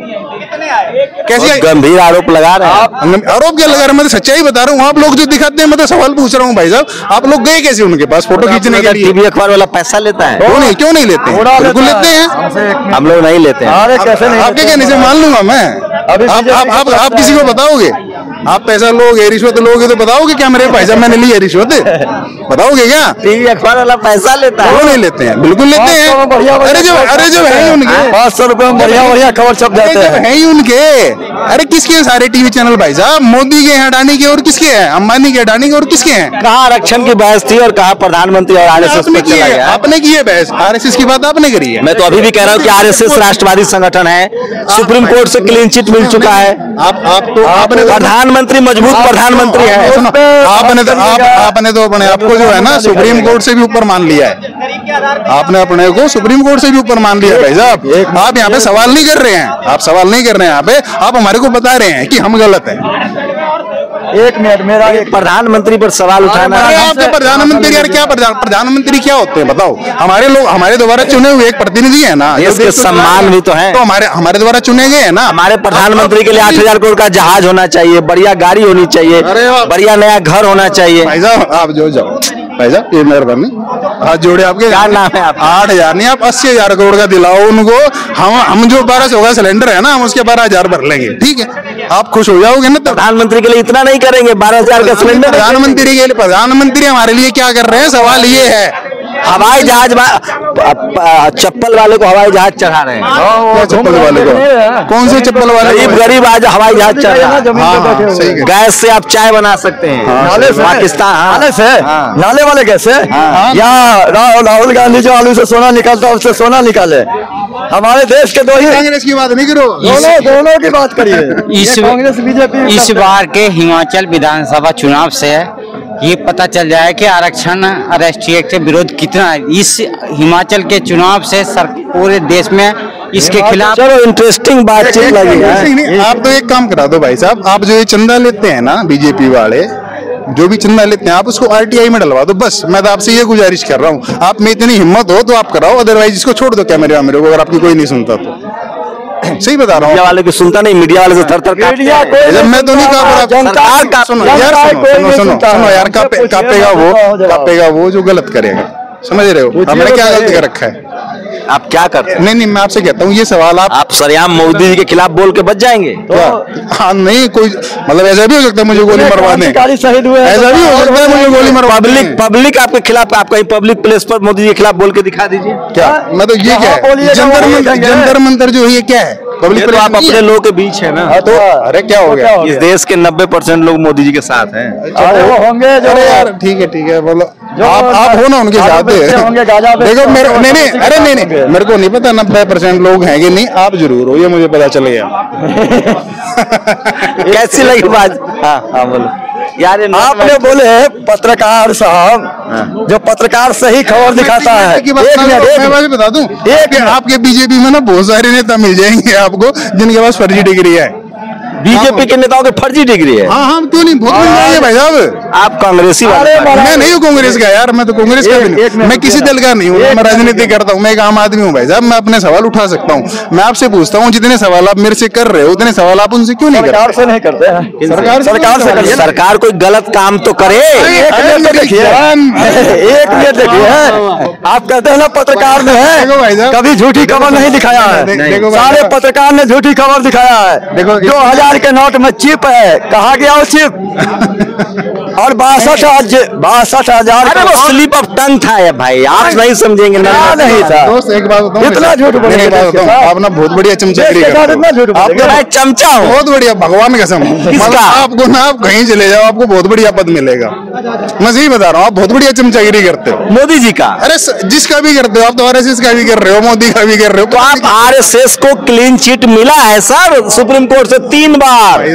कैसे गंभीर आरोप लगा रहे हैं? आरोप क्या लगा रहे हैं? मैं तो सच्चाई बता रहा हूँ। आप लोग जो दिखाते हैं, मैं तो सवाल पूछ रहा हूँ भाई साहब, आप लोग गए कैसे उनके पास फोटो खींचने के लिए? टीवी अखबार वाला पैसा लेता है? क्यों नहीं लेते? बिल्कुल लेते हैं। हम लोग नहीं लेते हैं। आपके कहने से मान लूंगा मैं। आप किसी को बताओगे? आप पैसा लोगे, रिश्वत लोगे तो बताओगे क्या मेरे भाई साहब मैंने ली है रिश्वत? बताओगे क्या? टीवी अखबार वाला पैसा लेता है? क्यों नहीं लेते हैं? बिल्कुल लेते हैं। अरे जो है उनके 500 रुपए में बढ़िया खबर छप जाते हैं। है ही उनके। अरे किसके हैं सारे टीवी चैनल भाई साहब? मोदी के हैं, अडानी के, और किसके हैं? अंबानी के, अडानी के, और किसके हैं? कहाँ आरक्षण की बहस थी और कहाँ प्रधानमंत्री और आरएसएस पे चला गया? आपने की है बहस, आरएसएस की बात आपने करी है। मैं तो अभी भी कह रहा हूँ कि आरएसएस राष्ट्रवादी संगठन है, सुप्रीम कोर्ट से क्लीन चिट मिल चुका है। आपने प्रधानमंत्री मजबूत प्रधानमंत्री है। आपने तो अपने आपको जो है ना सुप्रीम कोर्ट से भी ऊपर मान लिया है। आपने अपने को सुप्रीम कोर्ट से भी ऊपर मान लिया भाई साहब। आप यहाँ पे सवाल नहीं कर रहे हैं, आप सवाल नहीं कर रहे हैं यहाँ पे, आप हमारे को बता रहे हैं कि हम गलत हैं। एक मिनट, मेरा एक प्रधानमंत्री पर सवाल उठाना। आपके प्रधानमंत्री यार क्या प्रधानमंत्री क्या होते हैं बताओ? हमारे लोग, हमारे द्वारा चुने हुए एक प्रतिनिधि है ना, इसके सम्मान भी तो है। तो हमारे द्वारा चुने गए हैं ना। हमारे प्रधानमंत्री के लिए 8,000 करोड़ का जहाज होना चाहिए, बढ़िया गाड़ी होनी चाहिए, बढ़िया नया घर होना चाहिए। भाई साहब आप जो जाओ भाई साहब, ये मेहरबानी हाथ जोड़े आपके। क्या नाम है आपका? 8,000 नहीं, आप 80,000 करोड़ का दिलाओ उनको। हम जो 1200 का सिलेंडर है ना, हम उसके 12,000 भर लेंगे, ठीक है? आप खुश हो जाओगे ना। प्रधानमंत्री के लिए इतना नहीं करेंगे, 12,000 का सिलेंडर। प्रधानमंत्री हमारे लिए क्या कर रहे हैं? सवाल ये है। हवाई जहाज, चप्पल वाले को हवाई जहाज चढ़ा रहे हैं। चप्पल वाले को? कौन से चप्पल वाले? गरीब आज हवाई जहाज चढ़ रहा है। गैस से आप चाय बना सकते हैं। नाले से, पाकिस्तान नाले से, नाले वाले कैसे? या राहुल गांधी जो आलू से सोना निकालता है उससे सोना निकाले। हमारे देश के दो ही, कांग्रेस की बात नहीं करो, दोनों की बात करिए। कांग्रेस बीजेपी इस बार के हिमाचल विधानसभा चुनाव से ये पता चल जाए कि आरक्षण राष्ट्रीय के विरोध कितना है। इस हिमाचल के चुनाव से पूरे देश में इसके खिलाफ चलो इंटरेस्टिंग बातचीत लगी। आप तो एक काम करा दो भाई साहब, आप जो ये चंदा लेते हैं ना बीजेपी वाले, जो भी चंदा लेते हैं आप उसको आरटीआई में डलवा दो बस। मैं तो आपसे ये गुजारिश कर रहा हूँ, आप में इतनी हिम्मत हो तो आप कराओ, अदरवाइज इसको छोड़ दो कैमरे मेरे को, अगर आपकी कोई नहीं सुनता तो। सही बता रहा हूँ। मीडिया वाले को सुनता नहीं, मीडिया वाले से थर-थर कांपते। मैं तो नहीं कांप रहा। सुनो यार, कांपेगा वो जो गलत करेगा, समझ रहे हो? हमने क्या गलत कर रखा है? आप क्या करते हैं? नहीं, मैं आपसे कहता हूँ ये सवाल आप सरेआम मोदी जी के खिलाफ बोल के बच जाएंगे क्या? हाँ नहीं, कोई मतलब ऐसा भी हो सकता है मुझे गोली मरवा दें, शहीद हुए, ऐसा भी हो सकता है मुझे गोली मरवा दें। पब्लिक आपके खिलाफ, आप कहीं पब्लिक प्लेस पर मोदी जी के खिलाफ बोल के दिखा दीजिए। क्या मतलब ये क्या है? जंतर मंतर जो है क्या है? पब्लिक तो आप अपने लोगों के बीच है ना। तो अरे क्या हो गया? इस देश के 90% लोग मोदी जी के साथ हैं। वो होंगे। अरे यार ठीक है बोलो, आप हो ना उनके साथ। देखो मेरे नहीं, अरे नहीं, मेरे को नहीं पता 90% लोग हैं कि नहीं, आप जरूर हो, ये मुझे पता चल गया। कैसी लगी बात? हाँ बोलो यार। आपने बोले पत्रकार साहब, जो पत्रकार सही खबर दिखाता है। मैं बता दूं, आपके बीजेपी में ना बहुत सारे नेता मिल जाएंगे आपको जिनके पास फर्जी डिग्री है। बीजेपी के नेताओं के फर्जी डिग्री है? हाँ क्यों नहीं, बहुत मिल जाएंगे भाई साहब। आप कांग्रेसी वाले? मैं नहीं हूँ कांग्रेस का यार, मैं तो कांग्रेस का भी नहीं, मैं किसी दल का नहीं हूँ, मैं राजनीति करता हूँ, मैं एक आम आदमी हूँ भाई साहब। मैं अपने सवाल उठा सकता हूँ। मैं आपसे पूछता हूँ, जितने सवाल आप मेरे से कर रहे हो उतने सवाल आप उनसे क्यों नहीं करते? सरकार से नहीं करते हैं। सरकार से सरकार कोई गलत काम तो करे। एक मिनट देखिए, आप कहते हैं ना पत्रकार ने है कभी झूठी खबर नहीं दिखाया है। सारे पत्रकार ने झूठी खबर दिखाया है। 2000 के नोट में चिप है, कहा गया वो चिप? और 62,000 अरे वो स्लिप ऑफ टंग था है भाई, आप नहीं समझेंगे ना। नहीं था दोस्त, एक बात बताऊं, इतना झूठ बोल आप ना बहुत बढ़िया चमचगिरी मैं चमचा हूँ, बहुत बढ़िया, भगवान कसम। आपको ना आप कहीं चले जाओ आपको बहुत बढ़िया पद मिलेगा। मैं सही बता रहा हूँ, आप बहुत बढ़िया चमचागिरी करते हो मोदी जी का। अरे जिसका भी करते हो आप, तो आरएसएस का भी कर रहे हो, मोदी का भी कर रहे हो। तो आप आरएसएस को क्लीन चिट मिला है सर सुप्रीम कोर्ट से 3 बार।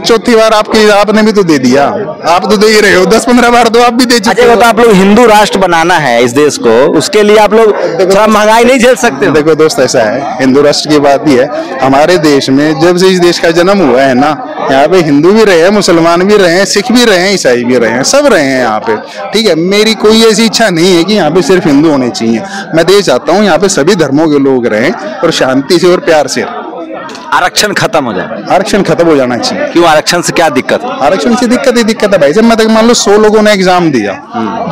चौथी बार आपने भी तो दे दिया, आप तो दे ही रहे हो। 10-15 बार तो आप भी दे चुके हो। तो आप लोग हिंदू राष्ट्र बनाना है इस देश को, उसके लिए आप लोग थोड़ा महंगाई नहीं झेल सकते? देखो दोस्त, ऐसा है, हिंदू राष्ट्र की बात ही है। हमारे देश में जब से इस देश का जन्म हुआ है ना, यहाँ पे हिंदू भी रहे हैं, मुसलमान भी रहे हैं, सिख भी रहे हैं, ईसाई भी रहे हैं, सब रहे हैं यहाँ पे। ठीक है, मेरी कोई ऐसी इच्छा नहीं है कि यहाँ पे सिर्फ हिंदू होने चाहिए। मैं तो ये चाहता हूँ यहाँ पे सभी धर्मों के लोग रहें और शांति से और प्यार से। आरक्षण खत्म हो जाए? आरक्षण खत्म हो जाना चाहिए। क्यों? आरक्षण से क्या दिक्कत है? आरक्षण से दिक्कत है भाई साहब। मैं तक मान लो 100 लोगों ने एग्जाम दिया,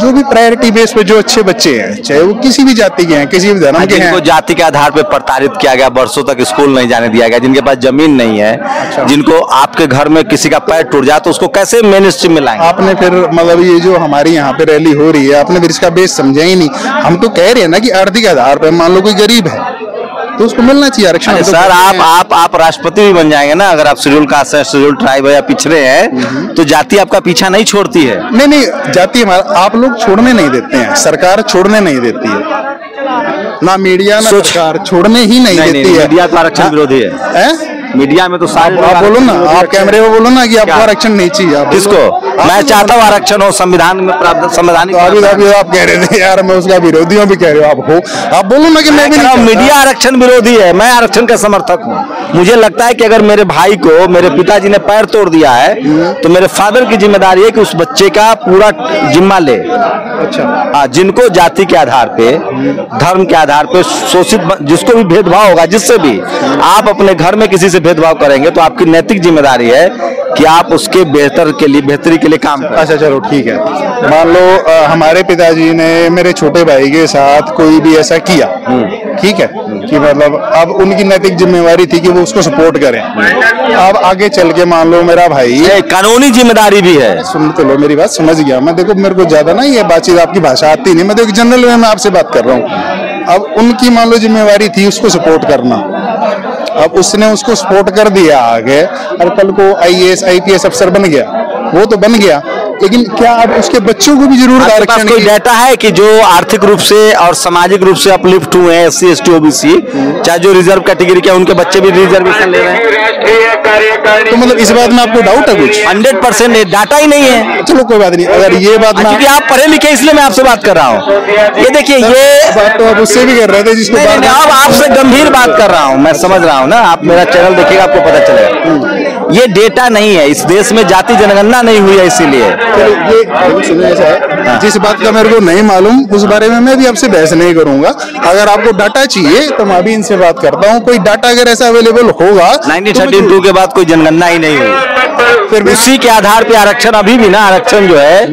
जो भी प्रायोरिटी बेस पे जो अच्छे बच्चे हैं, चाहे वो किसी भी जाति के हैं, किसी भी धर्म के हैं, जिनको जाति के आधार पे प्रताड़ित किया गया, वर्षों तक स्कूल नहीं जाने दिया गया, जिनके पास जमीन नहीं है, जिनको आपके घर में किसी का पैर टूट जाए तो उसको कैसे मेन स्ट्रीम में लाएंगे? आपने फिर मतलब ये जो हमारी यहाँ पे रैली हो रही है, आपने फिर इसका बेस समझा ही नहीं। हम तो कह रहे हैं ना कि आर्थिक आधार पर मान लो कोई गरीब है, तो उसको मिलना चाहिए आरक्षण। तो सर आप राष्ट्रपति भी बन जाएंगे ना, अगर आप शेड्यूल कास्ट है, शेड्यूल ट्राइब है या पिछड़े हैं, तो जाति आपका पीछा नहीं छोड़ती है। नहीं जाति हमारा आप लोग छोड़ने नहीं देते हैं, सरकार छोड़ने नहीं देती है, ना मीडिया ना सरकार छोड़ने ही नहीं देती है। मीडिया तो आरक्षण विरोधी है। मीडिया में तो सारे आप बोलो ना, आप कैमरे में बोलो ना कि आपको आरक्षण नहीं चाहिए। किसको? मैं चाहता हूँ आरक्षण हो, संविधान में प्राप्त संवैधानिक। अभी आप कह रहे थे यार मैं उसका विरोधी हूँ, भी कह रहे हो आप बोलो ना कि मैं भी नहीं। मीडिया आरक्षण विरोधी है, मैं आरक्षण का समर्थक हूँ। मुझे लगता है कि अगर मेरे भाई को मेरे पिताजी ने पैर तोड़ दिया है तो मेरे फादर की जिम्मेदारी है कि उस बच्चे का पूरा जिम्मा ले। अच्छा, जिनको जाति के आधार पे, धर्म के आधार पे शोषित, जिसको भी भेदभाव होगा, जिससे भी आप अपने घर में किसी से भेदभाव करेंगे तो आपकी नैतिक जिम्मेदारी है कि आप उसके बेहतरी के लिए काम करें। अच्छा चलो ठीक है, मान लो हमारे पिताजी ने मेरे छोटे भाई के साथ कोई भी ऐसा किया, ठीक है, कि मतलब अब उनकी नैतिक जिम्मेदारी थी कि वो उसको सपोर्ट करें। अब आगे चल के मान लो मेरा भाई, कानूनी जिम्मेदारी भी है। सुन तो लो मेरी बात, समझ गया मैं। देखो मेरे को ज्यादा ना ये बातचीत आपकी भाषा आती नहीं, मैं देखो जनरल में मैं आपसे बात कर रहा हूँ। अब उनकी मान लो जिम्मेदारी थी उसको सपोर्ट करना, अब उसने उसको सपोर्ट कर दिया आगे, और कल को IAS IPS अफसर बन गया, वो तो बन गया, लेकिन क्या अब उसके बच्चों को भी जरूर आरक्षण? कोई डाटा है कि जो आर्थिक रूप से और सामाजिक रूप से अपलिफ्ट हुए हैं, SC ST OBC, चाहे जो रिजर्व कैटेगरी के, उनके बच्चे भी रिजर्वेशन ले रहे हैं? तो मतलब इस बात में आपको डाउट है कुछ? 100% डाटा ही नहीं है। चलो कोई बात नहीं, अगर ये बात ना, क्योंकि आप पढ़े लिखे इसलिए मैं आपसे बात कर रहा हूँ। ये देखिए, ये बात तो आप उससे भी कर रहे थे जिसको अब आपसे गंभीर बात कर रहा हूँ, मैं समझ रहा हूँ ना, आप मेरा चैनल देखिएगा आपको पता चलेगा। ये डेटा नहीं है, इस देश में जाति जनगणना नहीं हुई है, इसीलिए। ऐसा है, जिस बात का मेरे को नहीं मालूम उस बारे में मैं भी आपसे बहस नहीं करूंगा। अगर आपको डाटा चाहिए तो मैं भी इनसे बात करता हूँ, कोई डाटा अगर ऐसा अवेलेबल होगा। 1932 के बाद कोई जनगणना ही नहीं हुई, फिर उसी के आधार पे आरक्षण अभी भी ना, आरक्षण जो है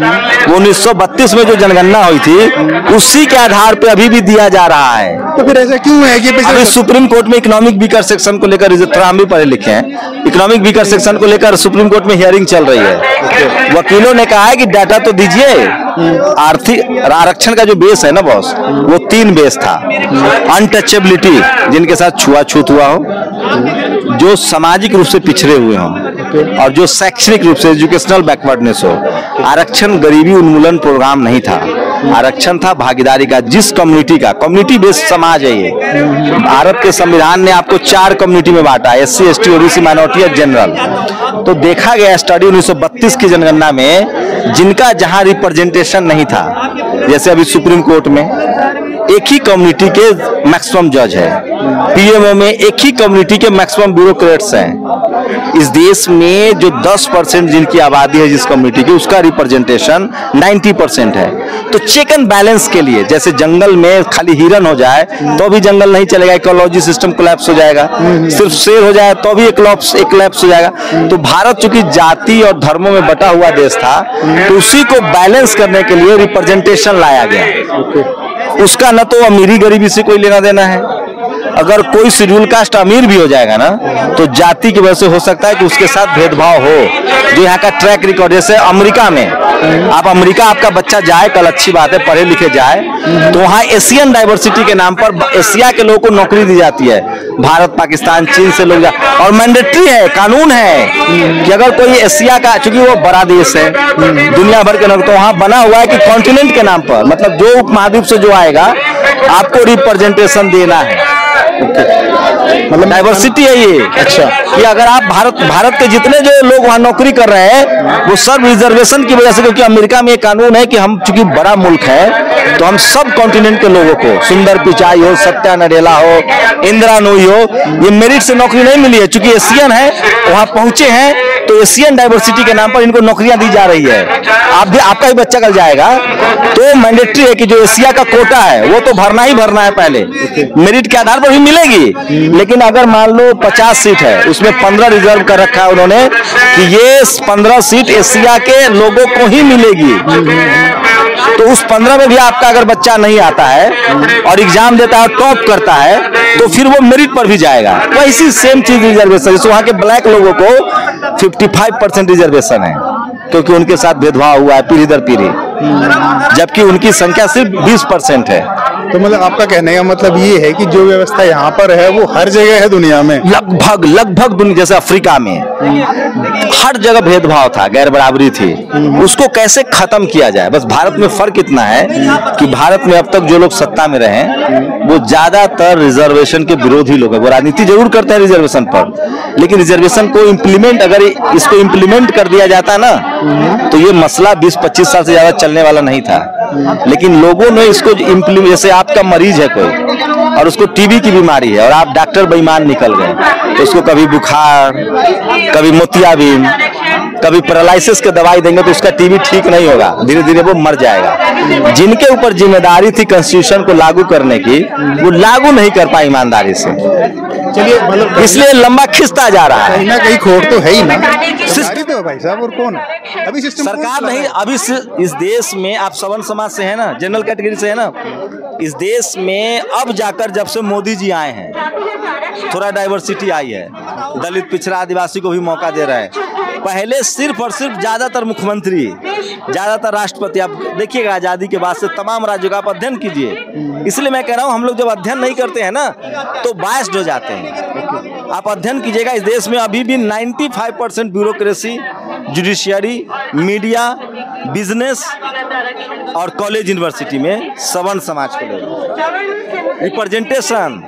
वो 1932 में जो जनगणना हुई थी उसी के आधार पे अभी भी दिया जा रहा है। तो फिर ऐसा क्यों है कि अभी सुप्रीम कोर्ट में इकोनॉमिक वीकर सेक्शन को लेकर, हम भी पढ़े लिखे हैं, इकोनॉमिक वीकर सेक्शन को लेकर सुप्रीम कोर्ट में हियरिंग चल रही है। वकीलों ने कहा है कि डाटा तो दीजिए। आर्थिक आरक्षण का जो बेस है ना बॉस, वो 3 बेस था। अनटचेबिलिटी, जिनके साथ छुआछूत हुआ हो, जो सामाजिक रूप से पिछड़े हुए हों, और जो शैक्षणिक रूप से एजुकेशनल बैकवर्डनेस हो। आरक्षण गरीबी उन्मूलन प्रोग्राम नहीं था, आरक्षण था भागीदारी का। जिस कम्युनिटी का, कम्युनिटी बेस्ड समाज है ये। भारत के संविधान ने आपको 4 कम्युनिटी में बांटा, SC ST OBC माइनॉरिटी और जनरल। तो देखा गया स्टडी 1932 की जनगणना में, जिनका जहां रिप्रेजेंटेशन नहीं था, जैसे अभी सुप्रीम कोर्ट में एक ही कम्युनिटी के मैक्सिमम जज है, PMO में एक ही कम्युनिटी के मैक्सिमम ब्यूरोक्रेट्स हैं। इस देश में जो 10% जिनकी आबादी है जिस कम्युनिटी की, उसका रिप्रेजेंटेशन 90% है। तो चेक एंड बैलेंस के लिए, जैसे जंगल में खाली हिरन हो जाए तो भी जंगल नहीं चलेगा, इकोलॉजी सिस्टम कोलैप्स हो जाएगा। सिर्फ शेर हो जाए तो भी एक कोलैप्स हो जाएगा। तो भारत चूंकि जाति और धर्मों में बटा हुआ देश था, तो उसी को बैलेंस करने के लिए रिप्रेजेंटेशन लाया गया। उसका न तो अमीरी गरीबी से कोई लेना देना है। अगर कोई शेड्यूल कास्ट अमीर भी हो जाएगा ना, तो जाति की वजह से हो सकता है कि उसके साथ भेदभाव हो। जो यहाँ का ट्रैक रिकॉर्ड, जैसे अमेरिका में, आप अमेरिका आपका बच्चा जाए, कल अच्छी बात है, पढ़े लिखे जाए, तो वहाँ एशियन डाइवर्सिटी के नाम पर एशिया के लोगों को नौकरी दी जाती है। भारत, पाकिस्तान, चीन से लोग और मैंडेटरी है, कानून है कि अगर कोई एशिया का, चूंकि वो बड़ा देश है दुनिया भर के लोग, तो वहाँ बना हुआ है कि कॉन्टिनेंट के नाम पर, मतलब जो उपमहाद्वीप से जो आएगा आपको रिप्रेजेंटेशन देना है। मतलब डाइवर्सिटी है ये। अच्छा, कि अगर आप भारत के जितने जो लोग वहाँ नौकरी कर रहे हैं वो सब रिजर्वेशन की वजह से, क्योंकि अमेरिका में एक कानून है कि हम चूंकि बड़ा मुल्क है तो हम सब कॉन्टिनेंट के लोगों को, सुंदर पिचाई हो, सत्या नडेला हो, इंदिरा नूई हो, ये मेरिट से नौकरी नहीं मिली है। चूंकि एशियन है, वहाँ पहुंचे हैं, तो एशियन डाइवर्सिटी के नाम पर इनको नौकरियां दी जा रही है। आपका भी बच्चा कल जाएगा तो मैंडेटरी है कि जो एशिया का कोटा है वो तो भरना ही भरना है पहले, मेरिट के आधार पर भी मिलेगी। लेकिन अगर मान लो 50 सीट है, उसमें 15 रिजर्व कर रखा है उन्होंने कि ये 15 सीट एशिया के लोगों को ही मिलेगी। तो उस 15 में भी आपका अगर बच्चा नहीं आता है और एग्जाम देता है, टॉप करता है, तो फिर वो मेरिट पर भी जाएगा। वैसी सेम चीज रिजर्वेशन, जैसे वहाँ के ब्लैक लोगों को 55% रिजर्वेशन है, क्योंकि उनके साथ भेदभाव हुआ है पीढ़ी दर पीढ़ी, जबकि उनकी संख्या सिर्फ 20% है। तो मतलब आपका कहने का मतलब ये है कि जो व्यवस्था यहाँ पर है वो हर जगह है दुनिया में? लगभग दुनिया, जैसे अफ्रीका में हर जगह भेदभाव था, गैर बराबरी थी, उसको कैसे खत्म किया जाए। बस भारत में फर्क इतना है कि भारत में अब तक जो लोग सत्ता में रहे वो ज्यादातर रिजर्वेशन के विरोधी लोग हैं। वो राजनीति जरूर करते हैं रिजर्वेशन पर, लेकिन रिजर्वेशन को इम्प्लीमेंट, अगर इसको इम्प्लीमेंट कर दिया जाता ना तो ये मसला 20-25 साल से ज्यादा चलने वाला नहीं था। लेकिन लोगों ने इसको इम्प्लीमेंट, जैसे आपका मरीज है कोई और उसको टीबी की बीमारी है और आप डॉक्टर बेईमान निकल गए तो उसको कभी बुखार, कभी मोतियाबिंद, कभी पैरालिसिस के दवाई देंगे तो उसका टीबी ठीक नहीं होगा, धीरे धीरे वो मर जाएगा। जिनके ऊपर जिम्मेदारी थी कॉन्स्टिट्यूशन को लागू करने की, वो लागू नहीं कर पाए ईमानदारी से, चलिए इसलिए लंबा खिंचता जा रहा है। कहीं ना कहीं खोट तो है ही ना, तो भाई साहब और कौन है अभी सिस्टम? सरकार नहीं। अभी इस देश में आप सवर्ण समाज से है ना, जनरल कैटेगरी से है ना, इस देश में अब जाकर जब से मोदी जी आए हैं थोड़ा डाइवर्सिटी आई है, दलित पिछड़ा आदिवासी को भी मौका दे रहा है। पहले सिर्फ और सिर्फ ज्यादातर मुख्यमंत्री, ज्यादातर राष्ट्रपति, आप देखिएगा आजादी के बाद से तमाम राज्यों का आप अध्ययन कीजिए। इसलिए मैं कह रहा हूं हम लोग जब अध्ययन नहीं करते हैं ना तो बायस्ड हो जाते हैं। आप अध्ययन कीजिएगा, इस देश में अभी भी 95% ब्यूरोक्रेसी, जुडिशियरी, मीडिया, बिजनेस और कॉलेज यूनिवर्सिटी में सवर्ण समाज को लोग रिप्रेजेंटेशन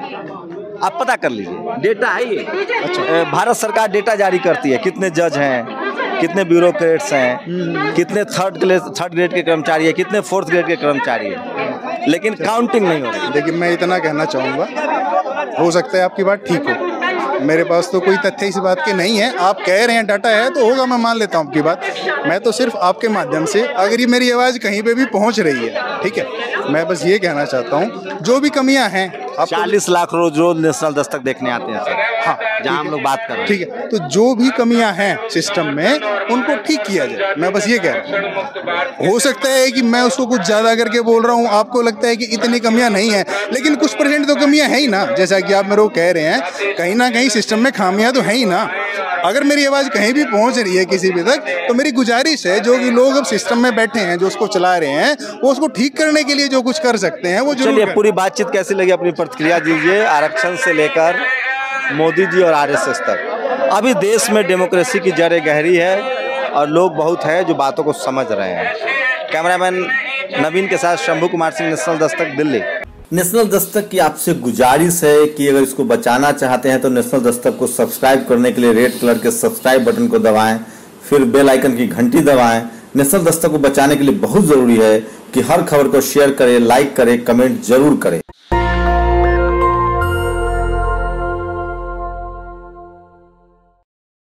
आप पता कर लीजिए, डेटा है ये। अच्छा, भारत सरकार डेटा जारी करती है, कितने जज हैं, कितने ब्यूरोक्रेट्स हैं, कितने थर्ड ग्रेड के कर्मचारी है, कितने फोर्थ ग्रेड के कर्मचारी है, लेकिन काउंटिंग नहीं हो रही। लेकिन मैं इतना कहना चाहूँगा, हो सकता है आपकी बात ठीक हो, मेरे पास तो कोई तथ्य इस बात के नहीं है। आप कह रहे हैं डाटा है तो होगा, मैं मान लेता हूँ आपकी बात। मैं तो सिर्फ आपके माध्यम से, अगर ये मेरी आवाज़ कहीं पे भी पहुँच रही है, ठीक है, मैं बस ये कहना चाहता हूँ जो भी कमियां हैं। 40 लाख रोज नेशनल दस्तक देखने आते हैं सर, हाँ, जहाँ हम लोग बात कर रहे हैं, ठीक है, तो जो भी कमियां हैं सिस्टम में उनको ठीक किया जाए, मैं बस ये कह रहा हूँ। हो सकता है कि मैं उसको कुछ ज्यादा करके बोल रहा हूँ, आपको लगता है कि इतनी कमियां नहीं है, लेकिन कुछ % तो कमियां है ही ना। जैसा कि आप मेरे को कह रहे हैं, कहीं ना कहीं सिस्टम में खामियां तो है ही ना। अगर मेरी आवाज़ कहीं भी पहुंच रही है किसी भी तक, तो मेरी गुजारिश है जो कि लोग अब सिस्टम में बैठे हैं, जो उसको चला रहे हैं, वो उसको ठीक करने के लिए जो कुछ कर सकते हैं वो जरूर। चलिए, पूरी बातचीत कैसी लगी अपनी प्रतिक्रिया दीजिए। आरक्षण से लेकर मोदी जी और RSS तक अभी देश में डेमोक्रेसी की जड़ें गहरी है और लोग बहुत है जो बातों को समझ रहे हैं। कैमरामैन नवीन के साथ शंभू कुमार सिंह, नेशनल दस्तक, दिल्ली। नेशनल दस्तक की आपसे गुजारिश है कि अगर इसको बचाना चाहते हैं तो नेशनल दस्तक को सब्सक्राइब करने के लिए रेड कलर के सब्सक्राइब बटन को दबाएं, फिर बेल आइकन की घंटी दबाएं। नेशनल दस्तक को बचाने के लिए बहुत जरूरी है कि हर खबर को शेयर करें, लाइक करें, कमेंट जरूर करें।